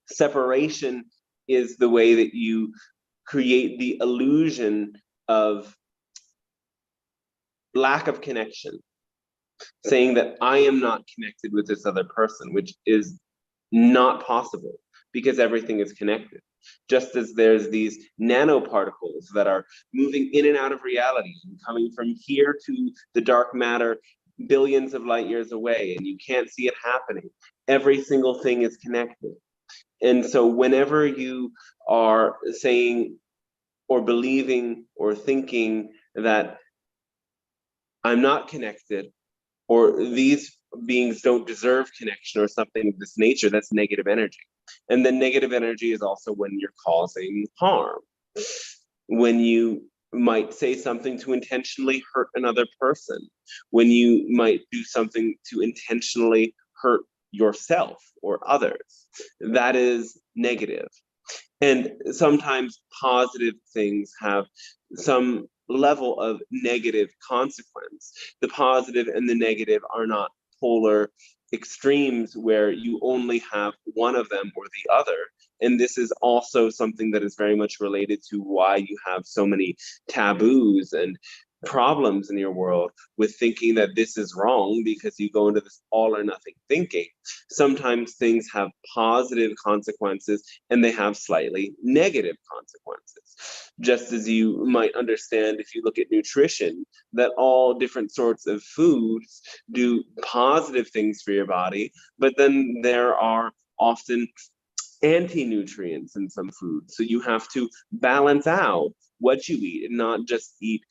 Separation is the way that you create the illusion of lack of connection, saying that I am not connected with this other person, which is not possible because everything is connected. Just as there's these nanoparticles that are moving in and out of reality and coming from here to the dark matter billions of light years away, and you can't see it happening. Every single thing is connected. And so whenever you are saying or believing or thinking that I'm not connected, or these beings don't deserve connection or something of this nature, that's negative energy. And then negative energy is also when you're causing harm. When you might say something to intentionally hurt another person, when you might do something to intentionally hurt yourself or others, that is negative. And sometimes positive things have some level of negative consequence. The positive and the negative are not polar extremes where you only have one of them or the other. And this is also something that is very much related to why you have so many taboos and problems in your world with thinking that this is wrong, because you go into this all or nothing thinking. Sometimes things have positive consequences and they have slightly negative consequences. Just as you might understand if you look at nutrition, that all different sorts of foods do positive things for your body, but then there are often anti-nutrients in some foods. So you have to balance out what you eat and not just eat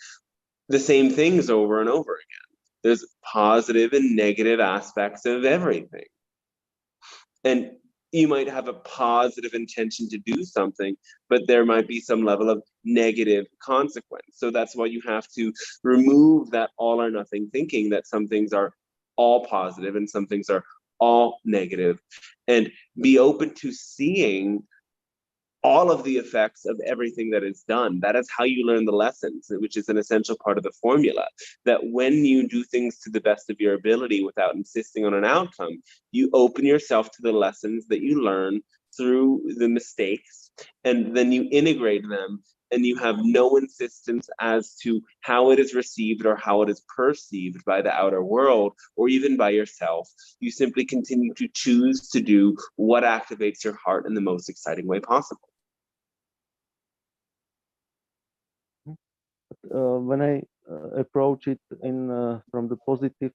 the same things over and over again. There's positive and negative aspects of everything. And you might have a positive intention to do something, but there might be some level of negative consequence. So that's why you have to remove that all or nothing thinking that some things are all positive and some things are all negative, and be open to seeing all of the effects of everything that is done. That is how you learn the lessons, which is an essential part of the formula. That when you do things to the best of your ability without insisting on an outcome, you open yourself to the lessons that you learn through the mistakes, and then you integrate them, and you have no insistence as to how it is received or how it is perceived by the outer world or even by yourself. You simply continue to choose to do what activates your heart in the most exciting way possible. When I approach it from the positive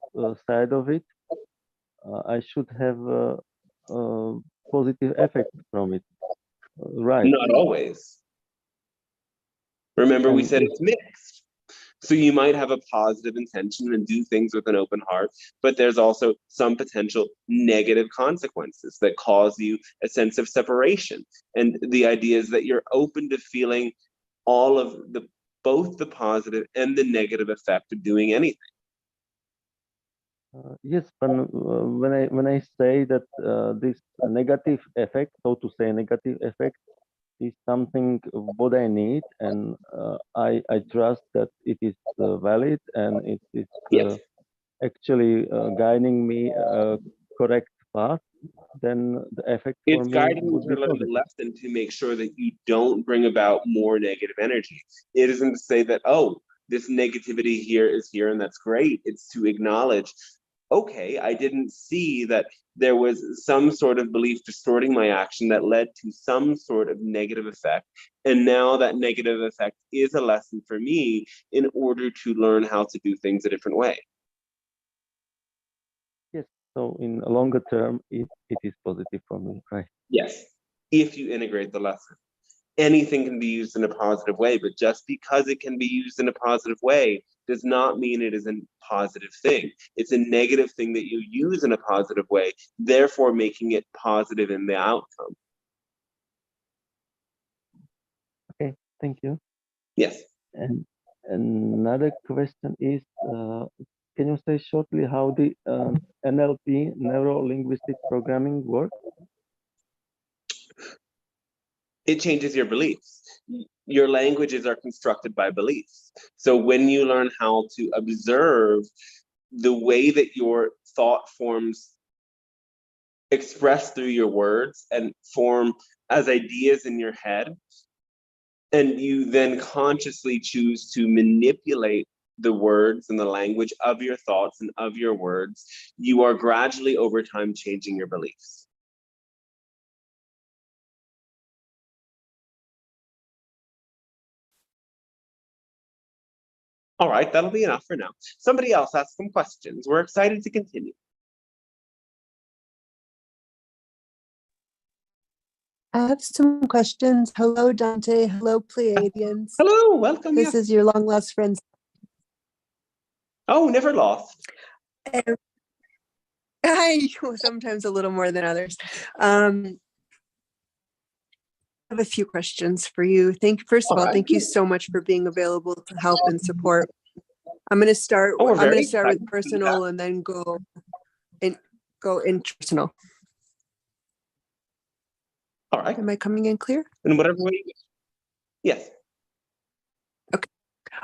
side of it, I should have a positive effect from it, right? Not always. Remember, we said it's mixed. So you might have a positive intention and do things with an open heart, but there's also some potential negative consequences that cause you a sense of separation. And the idea is that you're open to feeling all of both the positive and the negative effect of doing anything. Yes, but when I say that this negative effect, so to say, negative effect, is something what I need, and I trust that it is valid and it is actually guiding me a correct path, then the effect for it's me guiding you would to be learn the positive. lesson to make sure that you don't bring about more negative energy. It isn't to say that, oh, this negativity here is here and that's great. It's to acknowledge, okay, I didn't see that there was some sort of belief distorting my action that led to some sort of negative effect. And now that negative effect is a lesson for me in order to learn how to do things a different way. Yes, so in a longer term, it is positive for me, right? Yes, if you integrate the lesson. Anything can be used in a positive way, but just because it can be used in a positive way does not mean it is a positive thing. It's a negative thing that you use in a positive way, therefore making it positive in the outcome. Okay, thank you. Yes. And another question is, can you say shortly how the NLP, Neuro Linguistic Programming, works? It changes your beliefs. Your languages are constructed by beliefs. So when you learn how to observe the way that your thought forms express through your words and form as ideas in your head, and you then consciously choose to manipulate the words and the language of your thoughts and of your words, you are gradually over time changing your beliefs. All right, that'll be enough for now. Somebody else ask some questions. We're excited to continue. I have some questions. Hello, Dante. Hello, Pleiadians. Hello, welcome. This is your long lost friend. Oh, never lost. Sometimes a little more than others. I have a few questions for you. First of all, thank you so much for being available to help and support. I'm going to start. I'm going to start with personal and then go interpersonal. All right. Am I coming in clear? In whatever way. Yes.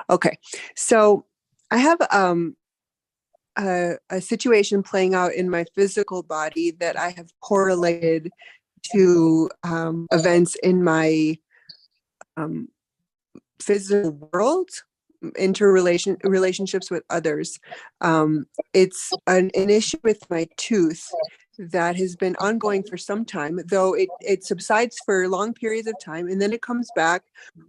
Okay. So I have a situation playing out in my physical body that I have correlated to events in my physical world, relationships with others. It's an issue with my tooth that has been ongoing for some time, though it subsides for long periods of time, and then it comes back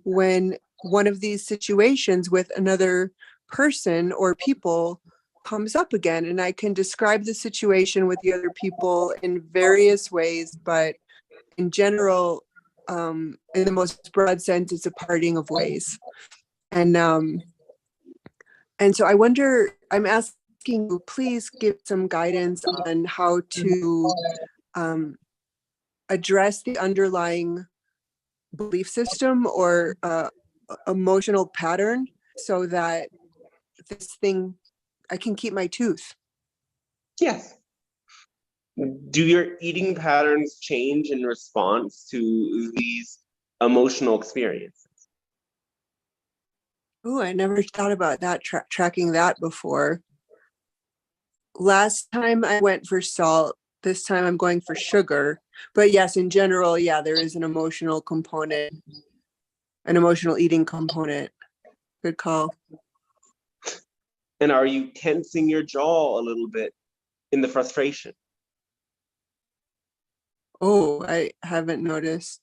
when one of these situations with another person or people comes up again. And I can describe the situation with the other people in various ways, but in general, in the most broad sense, it's a parting of ways. And so I wonder, I'm asking you, please give some guidance on how to address the underlying belief system or emotional pattern so that this thing, I can keep my tooth. Yes. Do your eating patterns change in response to these emotional experiences? Oh, I never thought about that, tracking that before. Last time I went for salt, this time I'm going for sugar. But yes, in general, yeah, there is an emotional component, an emotional eating component. Good call. And are you tensing your jaw a little bit in the frustration? Oh, I haven't noticed.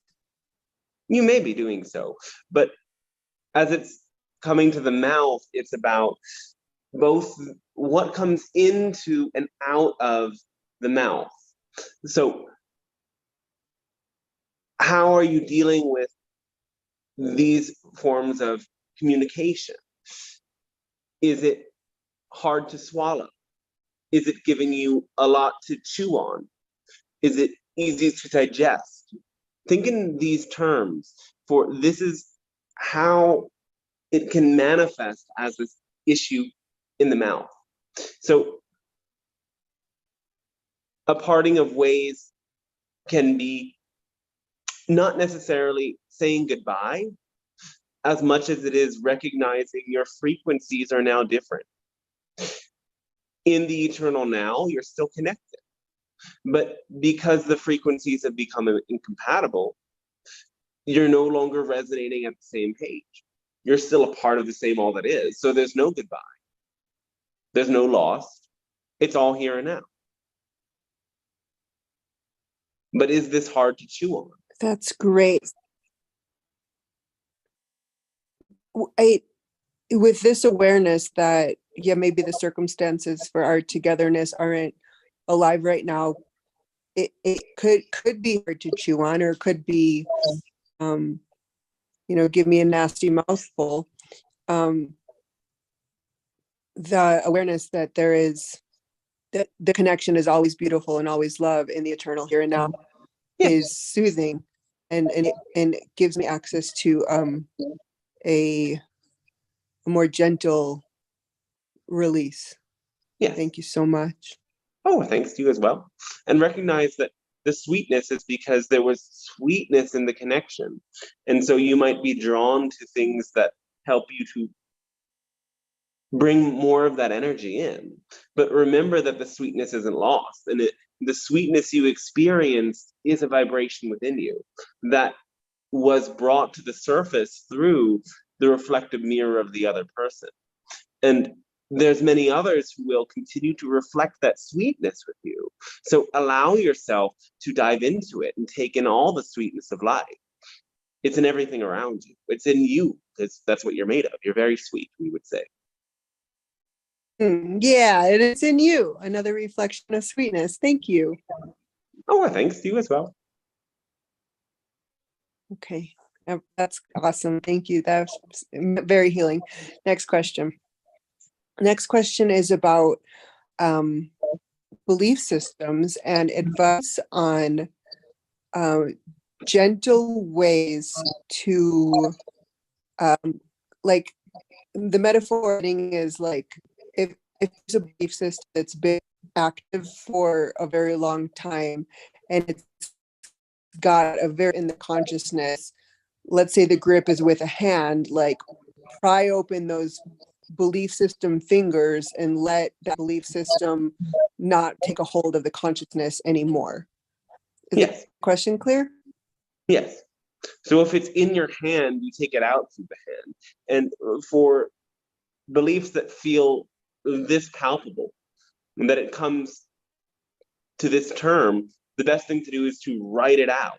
You may be doing so, but as it's coming to the mouth, it's about both what comes into and out of the mouth. So how are you dealing with these forms of communication? Is it hard to swallow? Is it giving you a lot to chew on? Is it easy to digest? Think in these terms, for this is how it can manifest as this issue in the mouth. So a parting of ways can be not necessarily saying goodbye as much as it is recognizing your frequencies are now different. In the eternal now, you're still connected. But because the frequencies have become incompatible, you're no longer resonating at the same page. You're still a part of the same all that is. So there's no goodbye. There's no loss. It's all here and now. But is this hard to chew on? That's great. With this awareness that, yeah, maybe the circumstances for our togetherness aren't alive right now, it could be hard to chew on, or could be, give me a nasty mouthful. The awareness that there is, that the connection is always beautiful and always love in the eternal here and now, is soothing, and it gives me access to a more gentle release. Yes. Thank you so much. Oh, thanks to you as well. And recognize that the sweetness is because there was sweetness in the connection. And so you might be drawn to things that help you to bring more of that energy in. But remember that the sweetness isn't lost, and the sweetness you experience is a vibration within you that was brought to the surface through the reflective mirror of the other person. And there's many others who will continue to reflect that sweetness with you. So allow yourself to dive into it and take in all the sweetness of life. It's in everything around you. It's in you, because that's what you're made of. You're very sweet, we would say. Yeah, and it's in you. Another reflection of sweetness. Thank you. Oh, well, thanks to you as well. Okay, that's awesome. Thank you. That's very healing. Next question. Next question is about belief systems and advice on gentle ways to, like, the metaphor is like, if it's a belief system that's been active for a very long time and it's got a very in the consciousness, let's say the grip is with a hand, like pry open those belief system fingers and let that belief system not take a hold of the consciousness anymore. Is Yes. the question clear? Yes. So if it's in your hand, you take it out through the hand. And for beliefs that feel this palpable, and that it comes to this term, the best thing to do is to write it out.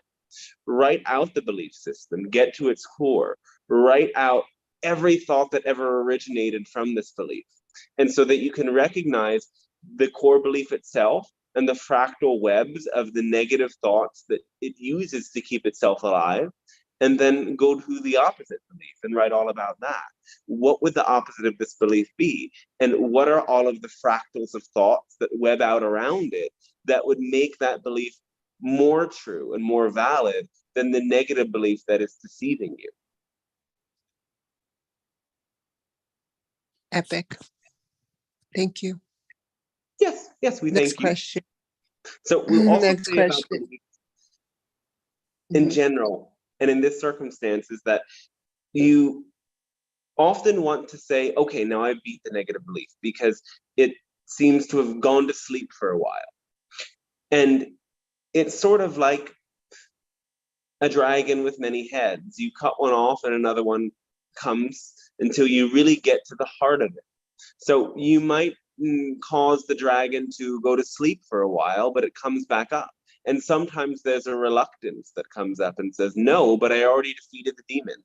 Write out the belief system, get to its core, write out every thought that ever originated from this belief. And so that you can recognize the core belief itself and the fractal webs of the negative thoughts that it uses to keep itself alive, and then go to the opposite belief and write all about that. What would the opposite of this belief be? And what are all of the fractals of thoughts that web out around it that would make that belief more true and more valid than the negative belief that is deceiving you? Epic. Thank you. Yes, yes, we Next thank you. question. So we'll also Next say about question. beliefs in Mhm. general, and in this circumstance, is that you often want to say, okay, now I beat the negative belief because it seems to have gone to sleep for a while. And it's sort of like a dragon with many heads. You cut one off and another one comes until you really get to the heart of it. So you might cause the dragon to go to sleep for a while, but it comes back up. And sometimes there's a reluctance that comes up and says, no, but I already defeated the demon.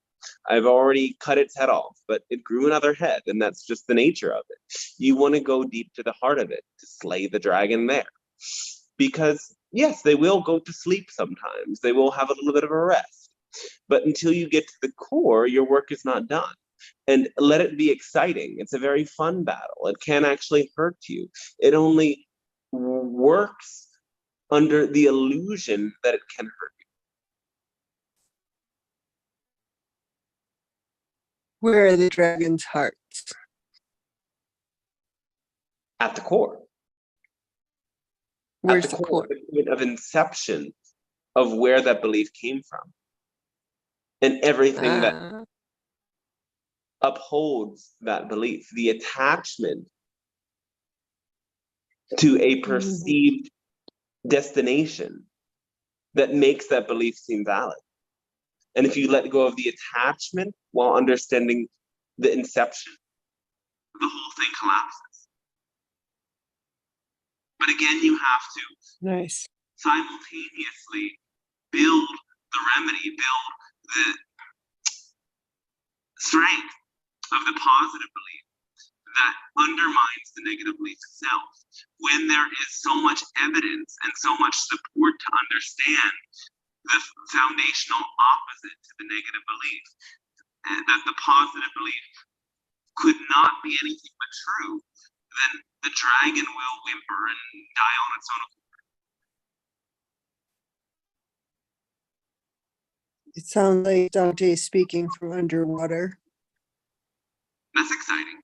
I've already cut its head off, but it grew another head, and that's just the nature of it. You want to go deep to the heart of it to slay the dragon there. Because, yes, they will go to sleep sometimes. They will have a little bit of a rest. But until you get to the core, your work is not done. And let it be exciting. It's a very fun battle. It can actually hurt you. It only works under the illusion that it can hurt you. Where are the dragon's hearts? At the core. Where's At the the core? the point of inception of where that belief came from. And everything that upholds that belief, the attachment to a perceived destination that makes that belief seem valid. And if you let go of the attachment while understanding the inception, the whole thing collapses. But again, you have to Nice. simultaneously build the remedy, build the strength of the positive belief that undermines the negative belief itself. When there is so much evidence and so much support to understand the foundational opposite to the negative belief, and that the positive belief could not be anything but true, then the dragon will whimper and die on its own accord. It sounds like Dante is speaking from underwater. That's exciting.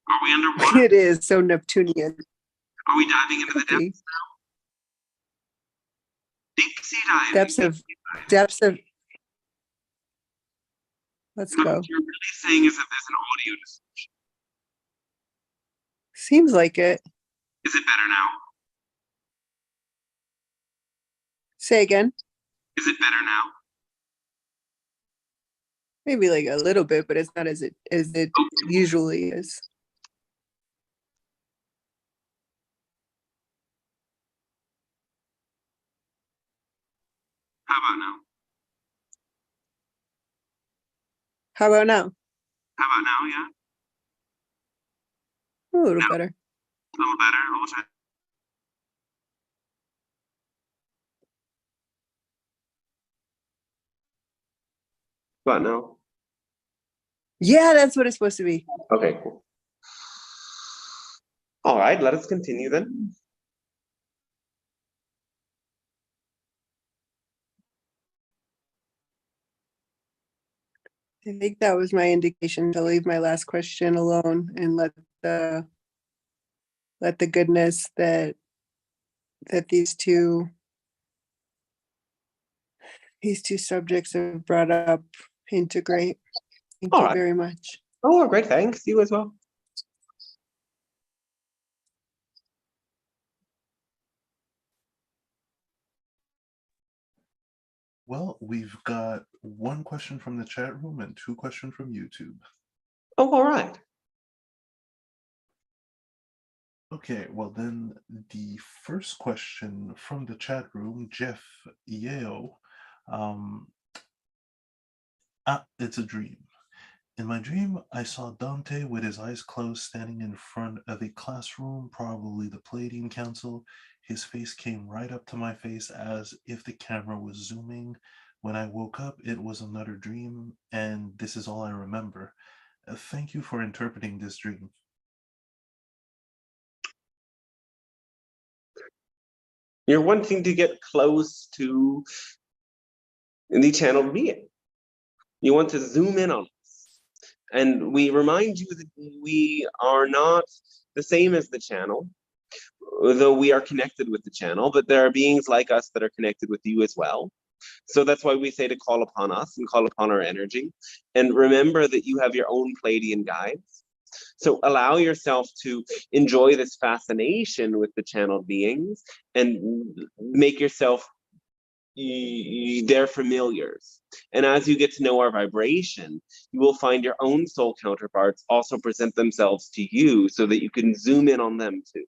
Are we underwater? It is so Neptunian. Are we diving into the depths now? Deep sea diving. Depths of. Let's But go. what you're really saying is that there's an audio distortion. Seems like it. Is it better now? Say again. Is it better now? Maybe like a little bit, but it's not as it usually is. How about now? How about now? How about now, yeah? A little No. better. A little better? A little better. What now? Yeah, that's what it's supposed to be. Okay, cool. All right, let us continue then. I think that was my indication to leave my last question alone and let the goodness that these two subjects have brought up integrate. Thank All you right. very much. Oh, great, thanks. You as well. Well, we've got one question from the chat room and 2 questions from YouTube. Oh, all right. Okay, well then the first question from the chat room, Jeff Yeo. It's a dream. In my dream, I saw Dante with his eyes closed standing in front of a classroom, probably the Pleiadian Council. His face came right up to my face as if the camera was zooming. When I woke up, it was another dream, and this is all I remember. Thank you for interpreting this dream. You're wanting to get close to the channeled being. You want to zoom in on us. And we remind you that we are not the same as the channel, though we are connected with the channel, but there are beings like us that are connected with you as well. So that's why we say to call upon us and call upon our energy. And remember that you have your own Pleiadian guides. So allow yourself to enjoy this fascination with the channeled beings and make yourself their familiars. And as you get to know our vibration, you will find your own soul counterparts also present themselves to you so that you can zoom in on them too.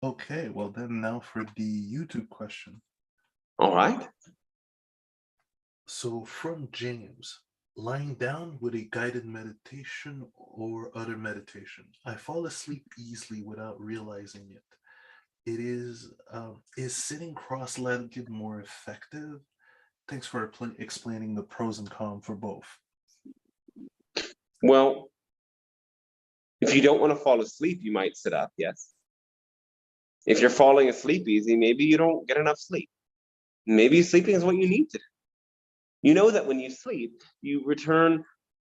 Okay, well then now for the YouTube question. All right. So from James, lying down with a guided meditation or other meditation. I fall asleep easily without realizing it. It is sitting cross-legged more effective? Thanks for explaining the pros and cons for both. Well, if you don't want to fall asleep, you might sit up, yes. If you're falling asleep easy, maybe you don't get enough sleep. Maybe sleeping is what you need to do. You know that when you sleep, you return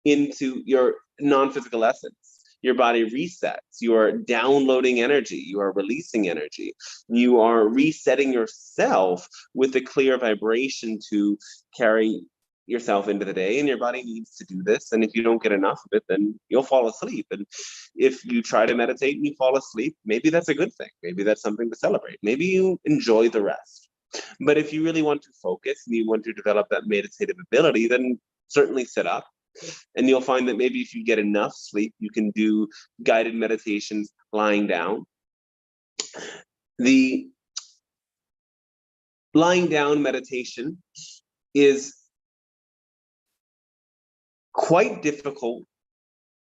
into your non-physical essence. Your body resets. You are downloading energy. You are releasing energy. You are resetting yourself with a clear vibration to carry yourself into the day, and your body needs to do this. And if you don't get enough of it, then you'll fall asleep. And if you try to meditate and you fall asleep, maybe that's a good thing. Maybe that's something to celebrate. Maybe you enjoy the rest. But if you really want to focus and you want to develop that meditative ability, then certainly sit up. And you'll find that maybe if you get enough sleep, you can do guided meditations lying down. The lying down meditation is quite difficult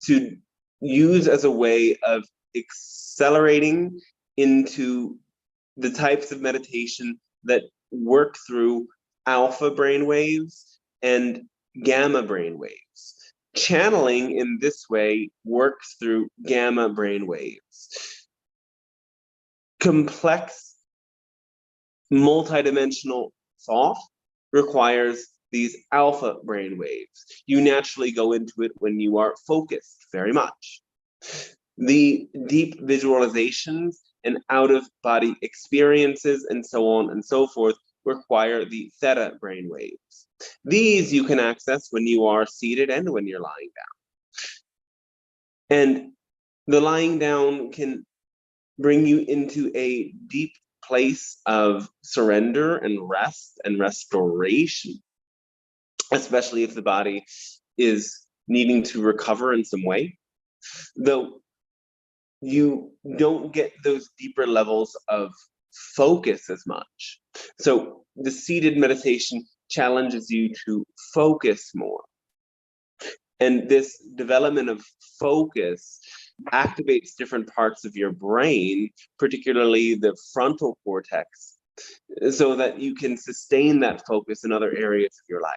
to use as a way of accelerating into the types of meditation that work through alpha brainwaves and gamma brainwaves. Channeling in this way works through gamma brainwaves. Complex, multidimensional thought requires these alpha brainwaves. You naturally go into it when you are focused very much. The deep visualizations and out-of-body experiences and so on and so forth require the theta brainwaves. These you can access when you are seated and when you're lying down. And the lying down can bring you into a deep place of surrender and rest and restoration, especially if the body is needing to recover in some way. Though you don't get those deeper levels of focus as much. So the seated meditation challenges you to focus more. And this development of focus activates different parts of your brain, particularly the frontal cortex, so that you can sustain that focus in other areas of your life.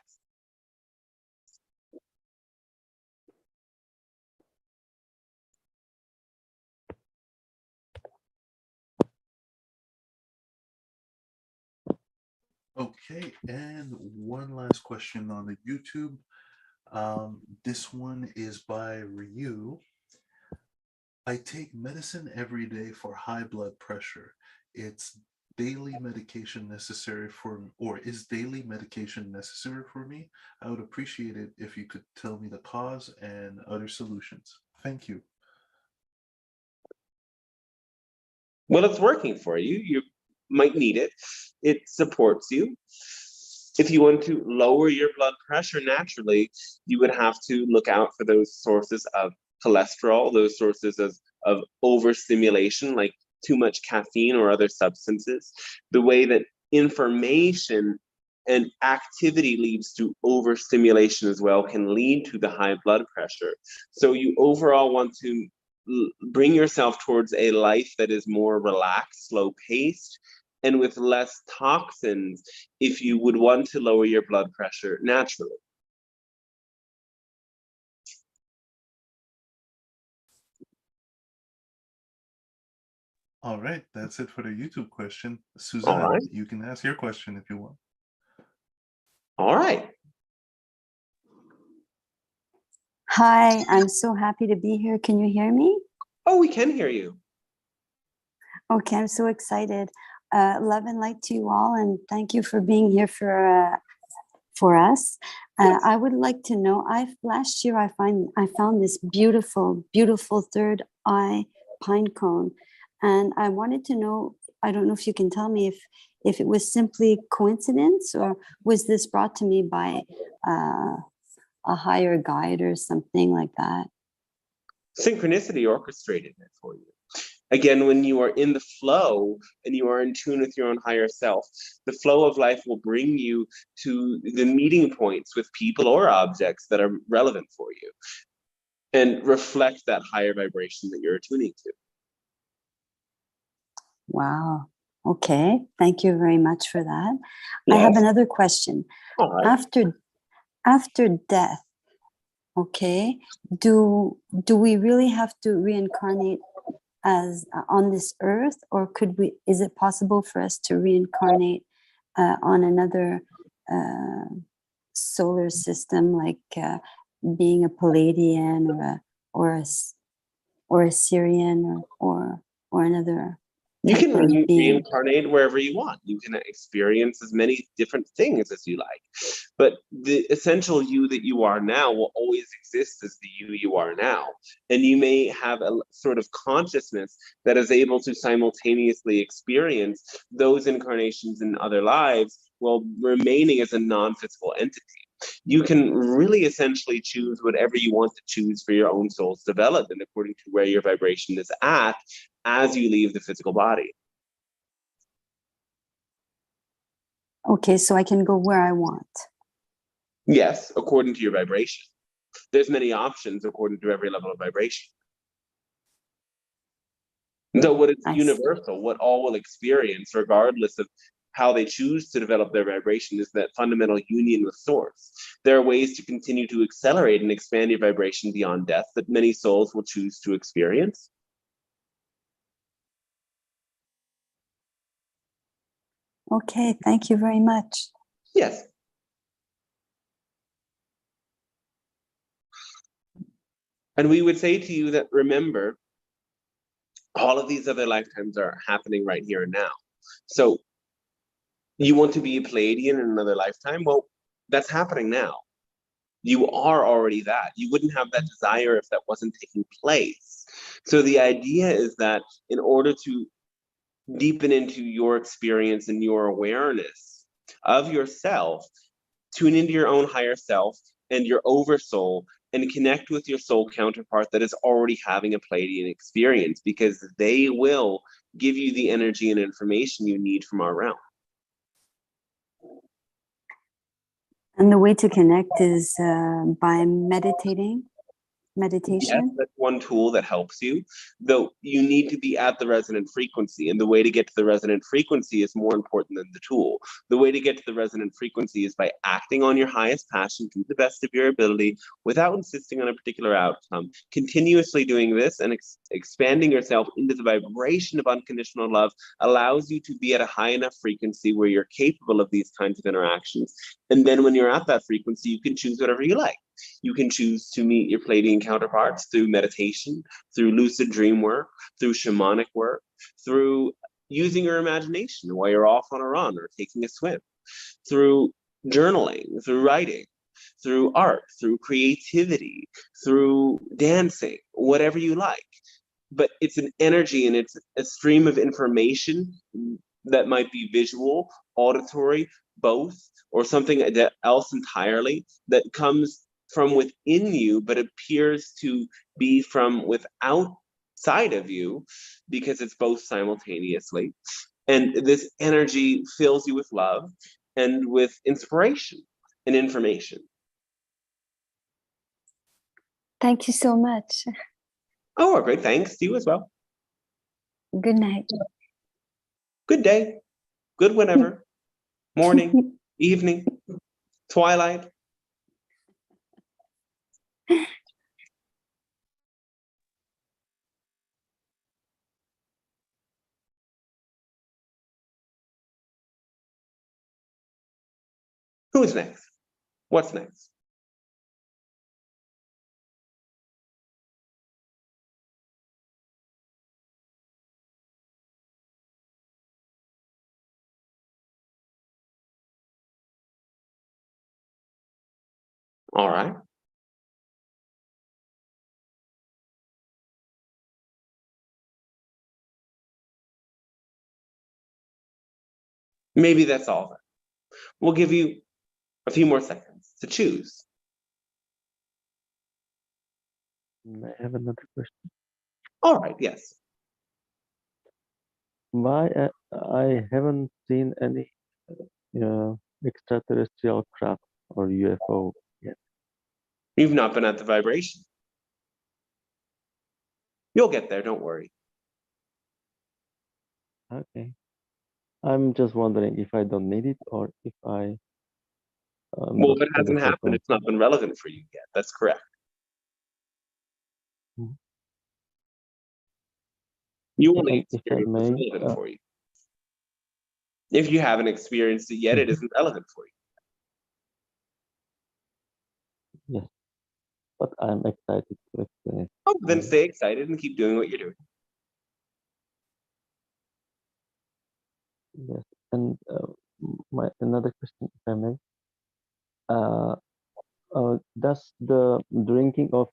Okay, and one last question on the YouTube. This one is by Ryu. I take medicine every day for high blood pressure. It's daily medication necessary for me, or is daily medication necessary for me? I would appreciate it if you could tell me the cause and other solutions. Thank you. Well, it's working for you. You might need it. It supports you. If you want to lower your blood pressure naturally, you would have to look out for those sources of cholesterol, those sources of overstimulation, like too much caffeine or other substances. The way that information and activity leads to overstimulation as well can lead to the high blood pressure. So you overall want to bring yourself towards a life that is more relaxed, slow paced, and with less toxins if you would want to lower your blood pressure naturally. All right, that's it for the YouTube question. All Suzanne, right. you can ask your question if you want. All right. Hi, I'm so happy to be here. Can you hear me? Oh, we can hear you. Okay, I'm so excited. Love and light to you all, and thank you for being here for us. I would like to know. Last year I found this beautiful, beautiful third eye pinecone, and I wanted to know. I don't know if you can tell me if it was simply coincidence or was this brought to me by a higher guide or something like that. Synchronicity orchestrated it for you. Again, when you are in the flow and you are in tune with your own higher self, the flow of life will bring you to the meeting points with people or objects that are relevant for you and reflect that higher vibration that you're attuning to. Wow. Okay. Thank you very much for that. Yes. I have another question. All right. After death, okay, do we really have to reincarnate as on this earth, or is it possible for us to reincarnate on another solar system, like being a Pleiadian or a Syrian or another? You can being. reincarnate wherever you want. You can experience as many different things as you like. But the essential you that you are now will always exist as the you are now. And you may have a sort of consciousness that is able to simultaneously experience those incarnations in other lives while remaining as a non-physical entity. You can really essentially choose whatever you want to choose for your own soul's development according to where your vibration is at as you leave the physical body. Okay, so I can go where I want. Yes, according to your vibration. There's many options according to every level of vibration. So what is universal, what all will experience, regardless of how they choose to develop their vibration, is that fundamental union with source. There are ways to continue to accelerate and expand your vibration beyond death that many souls will choose to experience. Okay, thank you very much. Yes. And we would say to you that, remember, all of these other lifetimes are happening right here and now. So you want to be a Pleiadian in another lifetime? Well, that's happening now. You are already that. You wouldn't have that desire if that wasn't taking place. So the idea is that in order to deepen into your experience and your awareness of yourself, tune into your own higher self and your oversoul and connect with your soul counterpart that is already having a Pleiadian experience, because they will give you the energy and information you need from our realm. And the way to connect is by meditation. Yes, that's one tool that helps you, though you need to be at the resonant frequency, and the way to get to the resonant frequency is more important than the tool. The way to get to the resonant frequency is by acting on your highest passion to the best of your ability without insisting on a particular outcome. Continuously doing this and expanding yourself into the vibration of unconditional love allows you to be at a high enough frequency where you're capable of these kinds of interactions. And then when you're at that frequency, you can choose whatever you like. You can choose to meet your Pleiadian counterparts through meditation, through lucid dream work, through shamanic work, through using your imagination while you're off on a run or taking a swim, through journaling, through writing, through art, through creativity, through dancing, whatever you like. But it's an energy and it's a stream of information that might be visual, auditory, both, or something else entirely that comes from within you, but appears to be from outside of you, because it's both simultaneously. And this energy fills you with love and with inspiration and information. Thank you so much. Oh, great. Thanks to you as well. Good night. Good day. Good whenever. Morning, evening, twilight. Who's next? What's next? All right. Maybe that's all then. We'll give you a few more seconds to choose. I have another question. All right, yes. Why I haven't seen any extraterrestrial craft or UFO yet? You've not been at the vibration. You'll get there, don't worry. Okay. I'm just wondering if I don't need it or if I. Well, if it hasn't happened, it's not been relevant for you yet. That's correct. Mhm. You Okay, only and if I experience what's may, relevant for you. If you haven't experienced it yet, it isn't relevant for you. yes, but I'm excited to experience. Oh, then stay excited and keep doing what you're doing. Yes, and my another question, if I may. Does the drinking of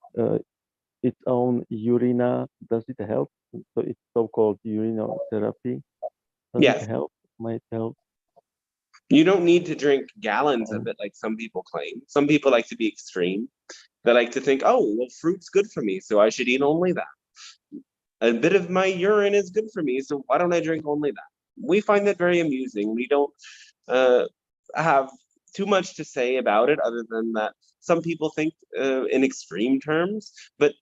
its own urina, does it help? So it's so-called urinal therapy. Does Yes. it help? Might help? You don't need to drink gallons of it like some people claim. Some people like to be extreme. They like to think, oh, well, fruit's good for me, so I should eat only that. A bit of my urine is good for me, so why don't I drink only that? We find that very amusing. We don't have too much to say about it other than that some people think in extreme terms, but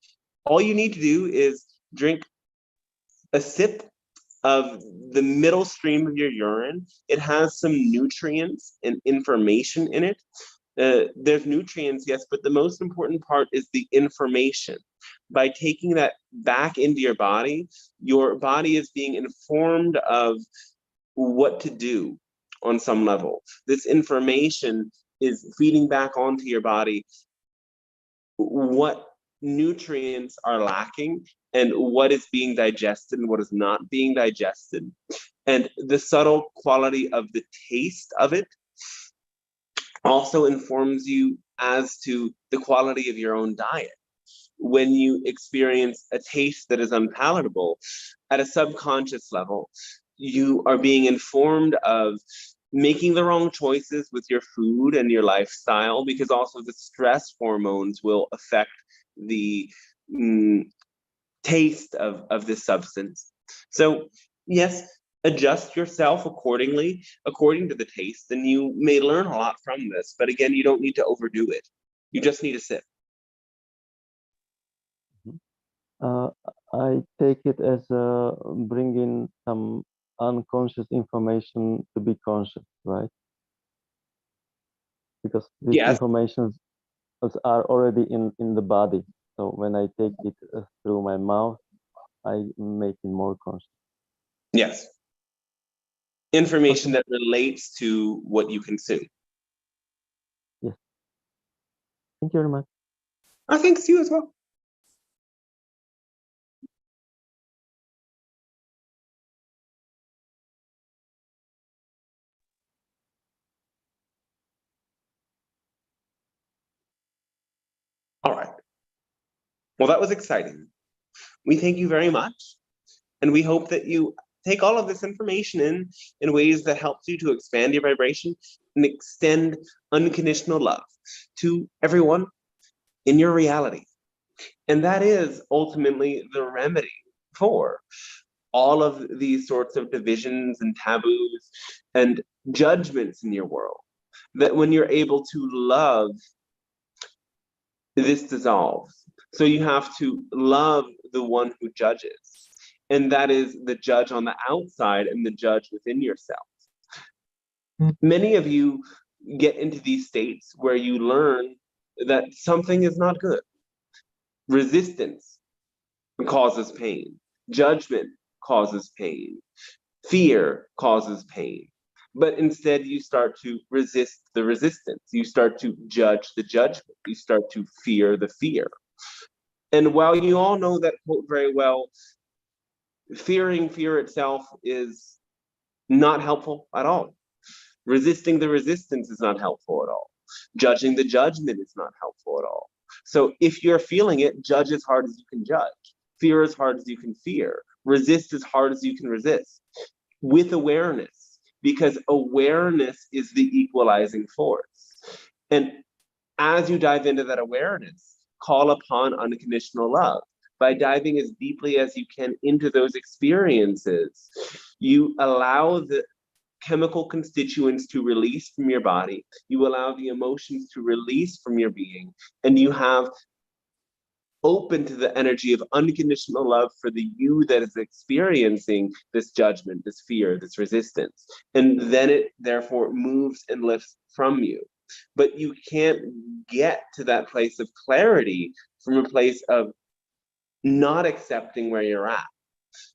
all you need to do is drink a sip of the middle stream of your urine. It has some nutrients and information in it. There's nutrients, yes, but the most important part is the information. By taking that back into your body is being informed of what to do on some level. This information is feeding back onto your body what nutrients are lacking and what is being digested and what is not being digested. And the subtle quality of the taste of it also informs you as to the quality of your own diet. When you experience a taste that is unpalatable, at a subconscious level, you are being informed of making the wrong choices with your food and your lifestyle, because also the stress hormones will affect the taste of this substance. So yes, adjust yourself accordingly, according to the taste, and you may learn a lot from this. But again, you don't need to overdo it. You just need to sip. I take it as bringing some unconscious information to be conscious, right? Because these Yes. informations are already in the body. So when I take it through my mouth, I make it more conscious. Yes. Information that relates to what you consume. Yes. Thank you very much. Thanks to you as well. All right. Well, that was exciting. We thank you very much. And we hope that you take all of this information in ways that helps you to expand your vibration and extend unconditional love to everyone in your reality. And that is ultimately the remedy for all of these sorts of divisions and taboos and judgments in your world. That when you're able to love, this dissolves. So you have to love the one who judges. And that is the judge on the outside and the judge within yourself. Many of you get into these states where you learn that something is not good. Resistance causes pain. Judgment causes pain. Fear causes pain. But instead, you start to resist the resistance. You start to judge the judgment. You start to fear the fear. And while you all know that quote very well, fearing fear itself is not helpful at all. Resisting the resistance is not helpful at all. Judging the judgment is not helpful at all. So if you're feeling it, judge as hard as you can judge. Fear as hard as you can fear. Resist as hard as you can resist. With awareness, because awareness is the equalizing force. And as you dive into that awareness, call upon unconditional love. By diving as deeply as you can into those experiences, you allow the chemical constituents to release from your body, you allow the emotions to release from your being, and you have open to the energy of unconditional love for the you that is experiencing this judgment, this fear, this resistance. And then it therefore moves and lifts from you. But you can't get to that place of clarity from a place of not accepting where you're at.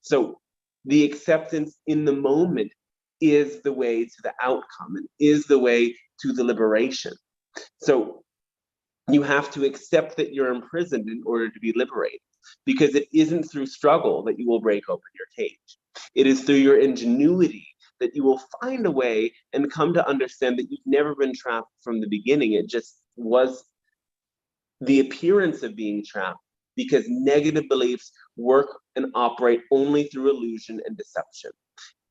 So the acceptance in the moment is the way to the outcome and is the way to the liberation. So you have to accept that you're imprisoned in order to be liberated, because it isn't through struggle that you will break open your cage. It is through your ingenuity that you will find a way and come to understand that you've never been trapped from the beginning. It just was the appearance of being trapped, because negative beliefs work and operate only through illusion and deception.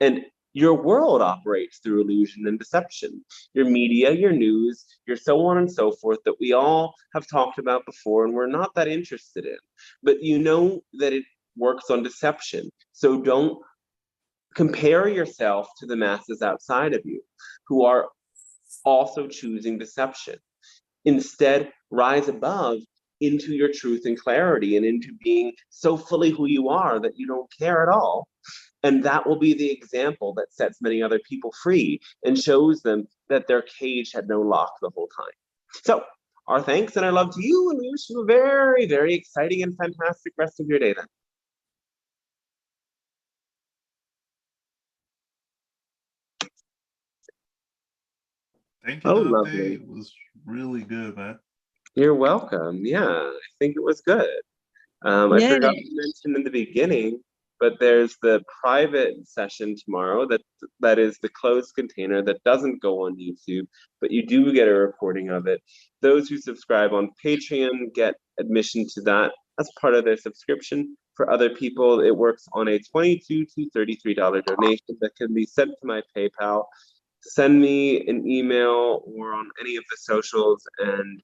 And your world operates through illusion and deception. Your media, your news, your so on and so forth that we all have talked about before and we're not that interested in. But you know that it works on deception. So don't compare yourself to the masses outside of you who are also choosing deception. Instead, rise above into your truth and clarity and into being so fully who you are that you don't care at all. And that will be the example that sets many other people free and shows them that their cage had no lock the whole time. So our thanks and our love to you, and we wish you a very, very exciting and fantastic rest of your day then. Thank you, Oh, Dante. lovely. It was really good, man. You're welcome. Yeah, I think it was good. I Yay. forgot to mention in the beginning, but there's the private session tomorrow that is the closed container that doesn't go on YouTube, but you do get a recording of it. Those who subscribe on Patreon get admission to that as part of their subscription. For other people, it works on a $22 to $33 donation that can be sent to my PayPal. Send me an email or on any of the socials and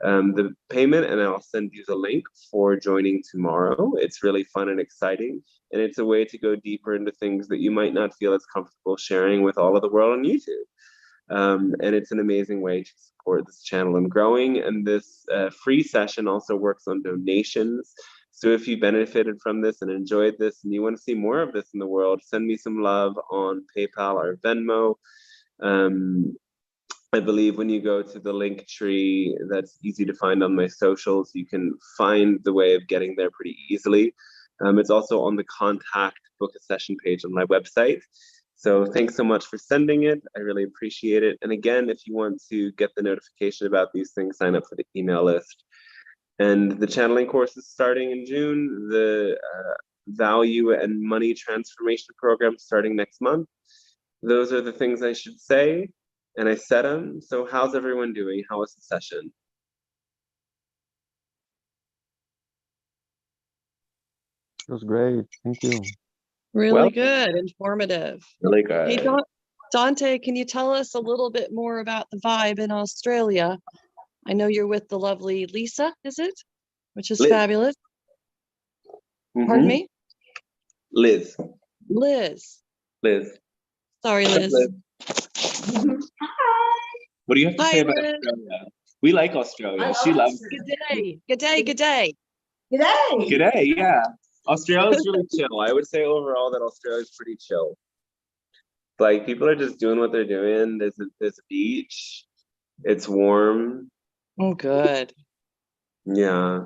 the payment, and I'll send you the link for joining tomorrow. It's really fun and exciting, and it's a way to go deeper into things that you might not feel as comfortable sharing with all of the world on YouTube. And it's an amazing way to support this channel and growing. And this free session also works on donations. So if you benefited from this and enjoyed this and you want to see more of this in the world, send me some love on PayPal or Venmo. I believe when you go to the link tree that's easy to find on my socials, you can find the way of getting there pretty easily. It's also on the contact book a session page on my website. So thanks so much for sending it. I really appreciate it. And again, if you want to get the notification about these things, sign up for the email list. And the channeling course is starting in June. The value and money transformation program starting next month. Those are the things I should say. And I said them. So how's everyone doing? How was the session? It was great. Thank you. Really Well, good, informative. really Hey, good. Dante, can you tell us a little bit more about the vibe in Australia? I know you're with the lovely Lisa, is it? Which is Liz. fabulous. Mhm. Pardon me? Liz. Liz. Liz. Sorry, Hi, Liz. What do you have to Hi, say about Liz. Australia? We like Australia. She loves it. Good day. Good day. Good day. G'day, yeah. Australia's really chill. I would say overall that Australia's pretty chill. Like people are just doing what they're doing. There's a beach. It's warm. Oh, good. Yeah.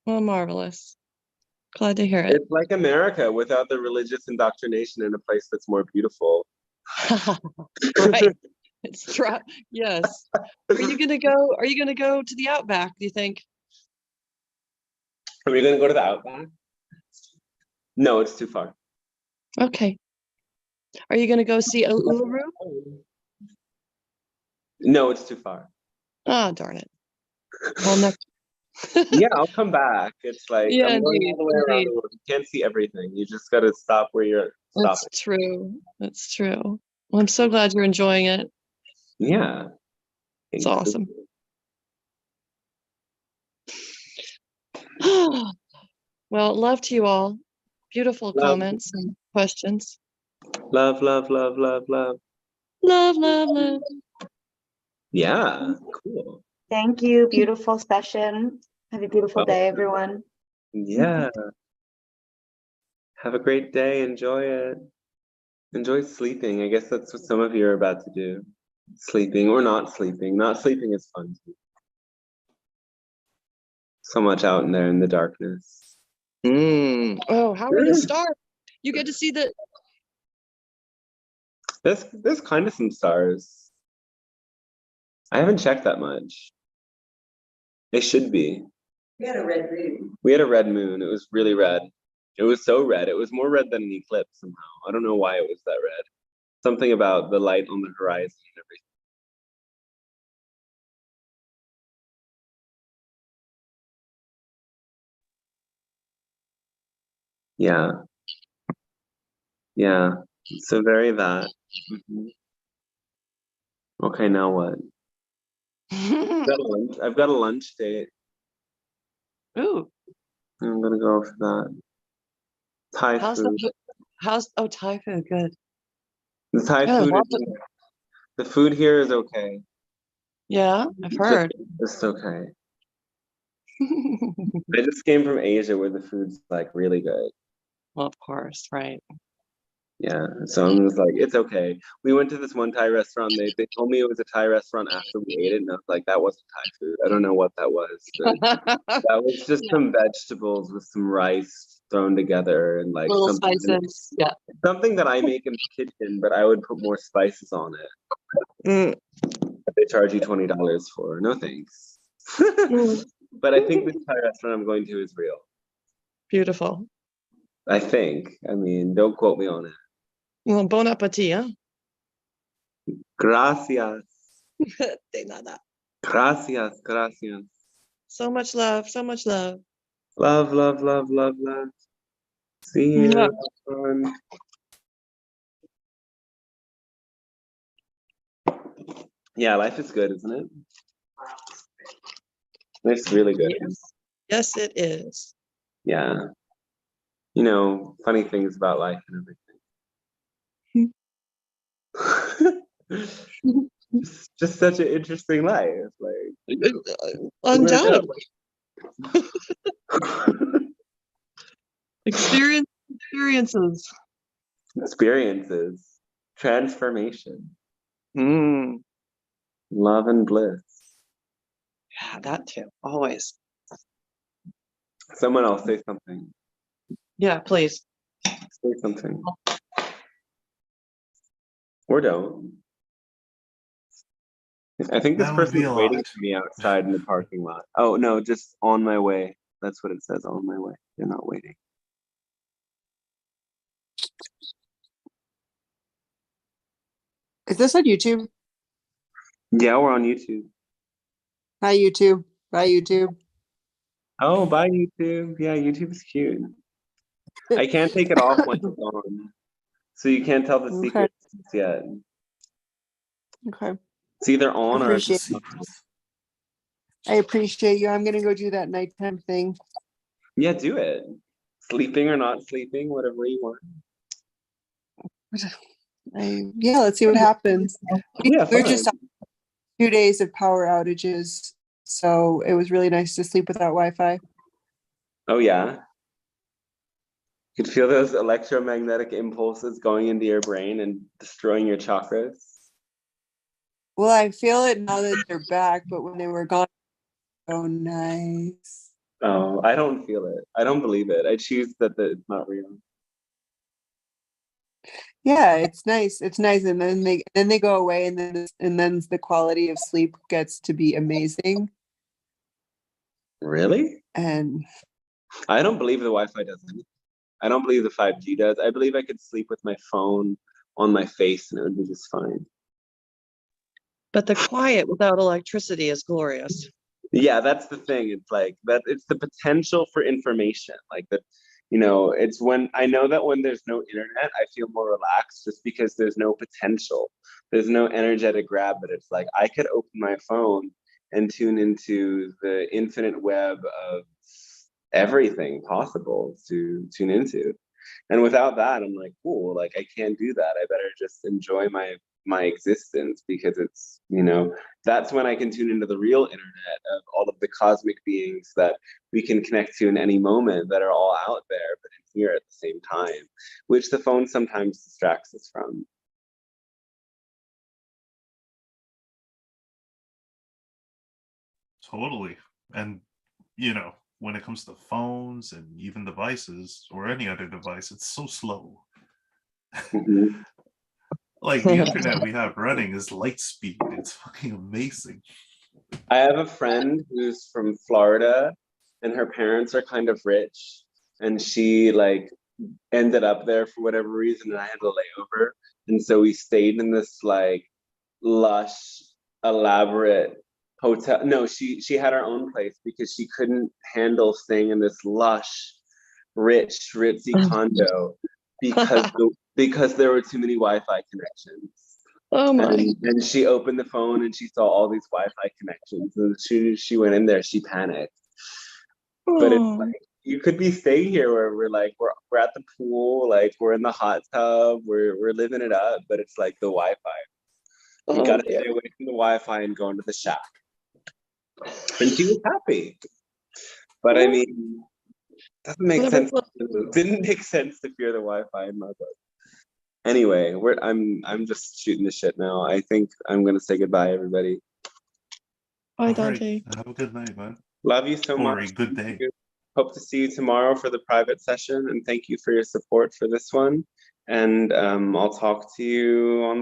Well, marvelous. Glad to hear it. It's like America without the religious indoctrination in a place that's more beautiful. Right. It's true. Yes. Are you gonna go to the Outback, do you think? Are we gonna go to the Outback? No, it's too far. Okay. Are you gonna go see Uluru? No, it's too far. Oh, darn it. Well, next. Yeah, I'll come back. It's like Yeah, I'm going indeed, all the way around the world. You can't see everything. You just gotta stop where you're That's stopping. true. That's true. Well, I'm so glad you're enjoying it. Yeah. It's Thanks. awesome. Well, love to you all. Beautiful Love. comments and questions. Love, love, love, love, love. Love, love, love. Yeah, cool. Thank you. Beautiful session. Have a beautiful Well, day, everyone. yeah. Have a great day. Enjoy it. Enjoy sleeping. I guess that's what some of you are about to do. Sleeping or not sleeping. Not sleeping is fun too. So much out in there in the darkness. Oh, how are the stars? You get to see the. There's kind of some stars. I haven't checked that much. They should be. We had a red moon. We had a red moon. It was really red. It was so red. It was more red than an eclipse somehow. I don't know why it was that red. Something about the light on the horizon and everything. Yeah. Yeah. So very that. Mhm. Okay, now what? I've got a lunch date. Ooh, I'm gonna go for that. Thai how's food. Thai food, good. The Thai Yeah, food lots is of- the food here is okay. yeah, I've heard. It's okay. I just came from Asia where the food's like really good. Well, of course, right. Yeah, so I'm just like, it's okay. We went to this one Thai restaurant. They told me it was a Thai restaurant after we ate it, and I was like, that wasn't Thai food. I don't know what that was. But that was just Yeah. some vegetables with some rice thrown together and like Little something spices. Yeah. that I make in the kitchen, but I would put more spices on it. Mm. They charge you $20 for. No thanks. Mm. But I think this Thai restaurant I'm going to is real. Beautiful. I think. I mean, don't quote me on it. Well, bon appetit, huh? Gracias. De nada. Gracias. Gracias. So much love. So much love. Love, love, love, love, love. See you. Mwah. Everyone. Yeah, life is good, isn't it? It's really good. Yes. Yes, it is. Yeah. You know, funny things about life and everything. just such an interesting life. Like Undoubtedly. Experiences. Experiences. Transformation. Mm. Love and bliss. Yeah, that too. Always. Someone else say something. Yeah, please. Say something. Or don't. I think this That would be person's a waiting lot. for me outside in the parking lot. Oh no, just on my way. That's what it says, on my way. They're not waiting. Is this on YouTube? Yeah, we're on YouTube. Hi, YouTube. Bye, YouTube. Oh, bye YouTube. Yeah, YouTube is cute. I can't take it off when it's on. So you can't tell the secrets yet. Okay. It's either on or it's Appreciate Secrets. I appreciate you. I'm gonna go do that nighttime thing. yeah, do it. Sleeping or not sleeping, whatever you want. Yeah, let's see what happens. Yeah, We're just fine. 2 days of power outages, so it was really nice to sleep without Wi-Fi. Oh yeah. You could feel those electromagnetic impulses going into your brain and destroying your chakras. Well, I feel it now that they're back, but when they were gone, so nice. Oh, I don't feel it. I don't believe it. I choose that it's not real. Yeah, it's nice. It's nice, and then they go away, and then the quality of sleep gets to be amazing. Really? And I don't believe the Wi-Fi does anything. I don't believe the 5G does. I believe I could sleep with my phone on my face and it would be just fine. But the quiet without electricity is glorious. Yeah, that's the thing. It's like that. It's the potential for information. Like that, it's when I know that when there's no internet, I feel more relaxed just because there's no potential. There's no energetic grab, but it's like I could open my phone and tune into the infinite web of everything possible to tune into. And without that, I'm like, cool, like I can't do that. I better just enjoy my existence, because it's, that's when I can tune into the real internet of all of the cosmic beings that we can connect to in any moment, that are all out there, but in here at the same time, which the phone sometimes distracts us from. Totally. And, when it comes to phones and even devices or any other device, it's so slow. Mhm. Like the internet we have running is light speed. It's fucking amazing. I have a friend who's from Florida, and her parents are kind of rich, and she like ended up there for whatever reason, and I had a layover, and so we stayed in this like lush, elaborate hotel. No, she had her own place because she couldn't handle staying in this lush, rich, ritzy condo because there were too many Wi-Fi connections. Oh my. And she opened the phone and she saw all these Wi-Fi connections. And as soon as she went in there, she panicked. But it's like, you could be staying here where we're at the pool, like we're in the hot tub, we're living it up, but it's like the Wi-Fi. You gotta stay away from the Wi-Fi and go into the shack. And she was happy. But I mean, doesn't make sense. It didn't make sense to fear the Wi-Fi in my book. Anyway, I'm just shooting the shit now. I think I'm gonna say goodbye, everybody. Bye, Dante. Have a good night, man. Love you so much. Or a good day. Hope to see you tomorrow for the private session, and thank you for your support for this one. And I'll talk to you on the